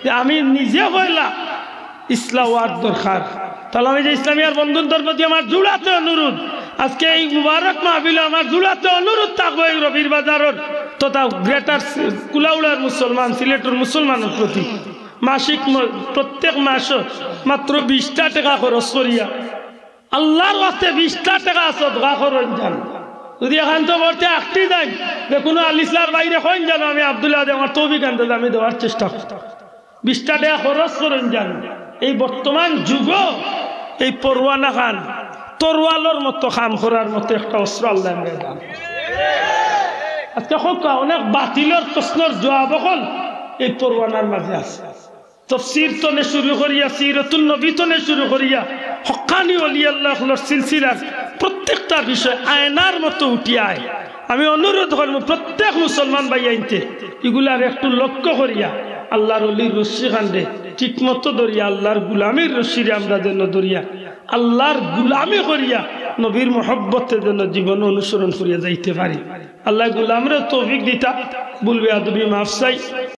যে আমি নিজে হইলা ইসলাম ওয়ার দরকার। তাহলে আমি যে ইসলামিয়ার বন্ধুদের প্রতি আমার জুড়াতে অনুরোধ, আজকে এই মুবারক মাহফিলে আমার জুড়াতে অনুরোধ থাকবো এই রবির বাজারের তথা গ্রেটার কুলাউড়ার মুসলমান, সিলেটের মুসলমানের প্রতি মাসিক প্রত্যেক মাসে মাত্র 20টা টাকা খরচ করিয়া আল্লাহর ওয়াস্তে 20টা টাকা সদকা করেন। জান যদি এখান তো বলতে আটটি যাই যে কোনো আল ইসলামের বাইরে হইন জানো, আমি আব্দুল্লাহ আমার তৌফিক আনতে আমি দেওয়ার চেষ্টা করতাম। 20টা টাকা খরচ করেন। জান এই বর্তমান যুগ এই পরওয়ানা খান তরওয়ালের মতো কাম করার মতো একটা অস্ত্র আল্লাহ দান। আজকে অনেক বাতিলের প্রশ্নের জবাব হল এই পরওয়ানার মাঝে আছে। তাফসীর তনে শুরু করিয়া, সিরাতুন নবী তনে শুরু করিয়া, হক্কানি ওলি আল্লাহর সিলসিলার প্রত্যেকটা বিষয় আয়নার মতো উঠিয়ায়। আমি অনুরোধ করব প্রত্যেক মুসলমান ভাই আইনতে এগুলার একটু লক্ষ্য করিয়া আল্লাহর ওলির রশ্মি খান্ডে ঠিক মতো ধরিয়া, আল্লাহর গুলামির রশ্মিরে আমরা যেন ধরিয়া আল্লাহর গুলামি করিয়া নবীর মহব্বতের জন্য জীবন অনুসরণ করিয়া যাইতে পারি। আল্লাহ গুলামরে তৌফিক দিতা। বলবে আদবি মাফ চাই।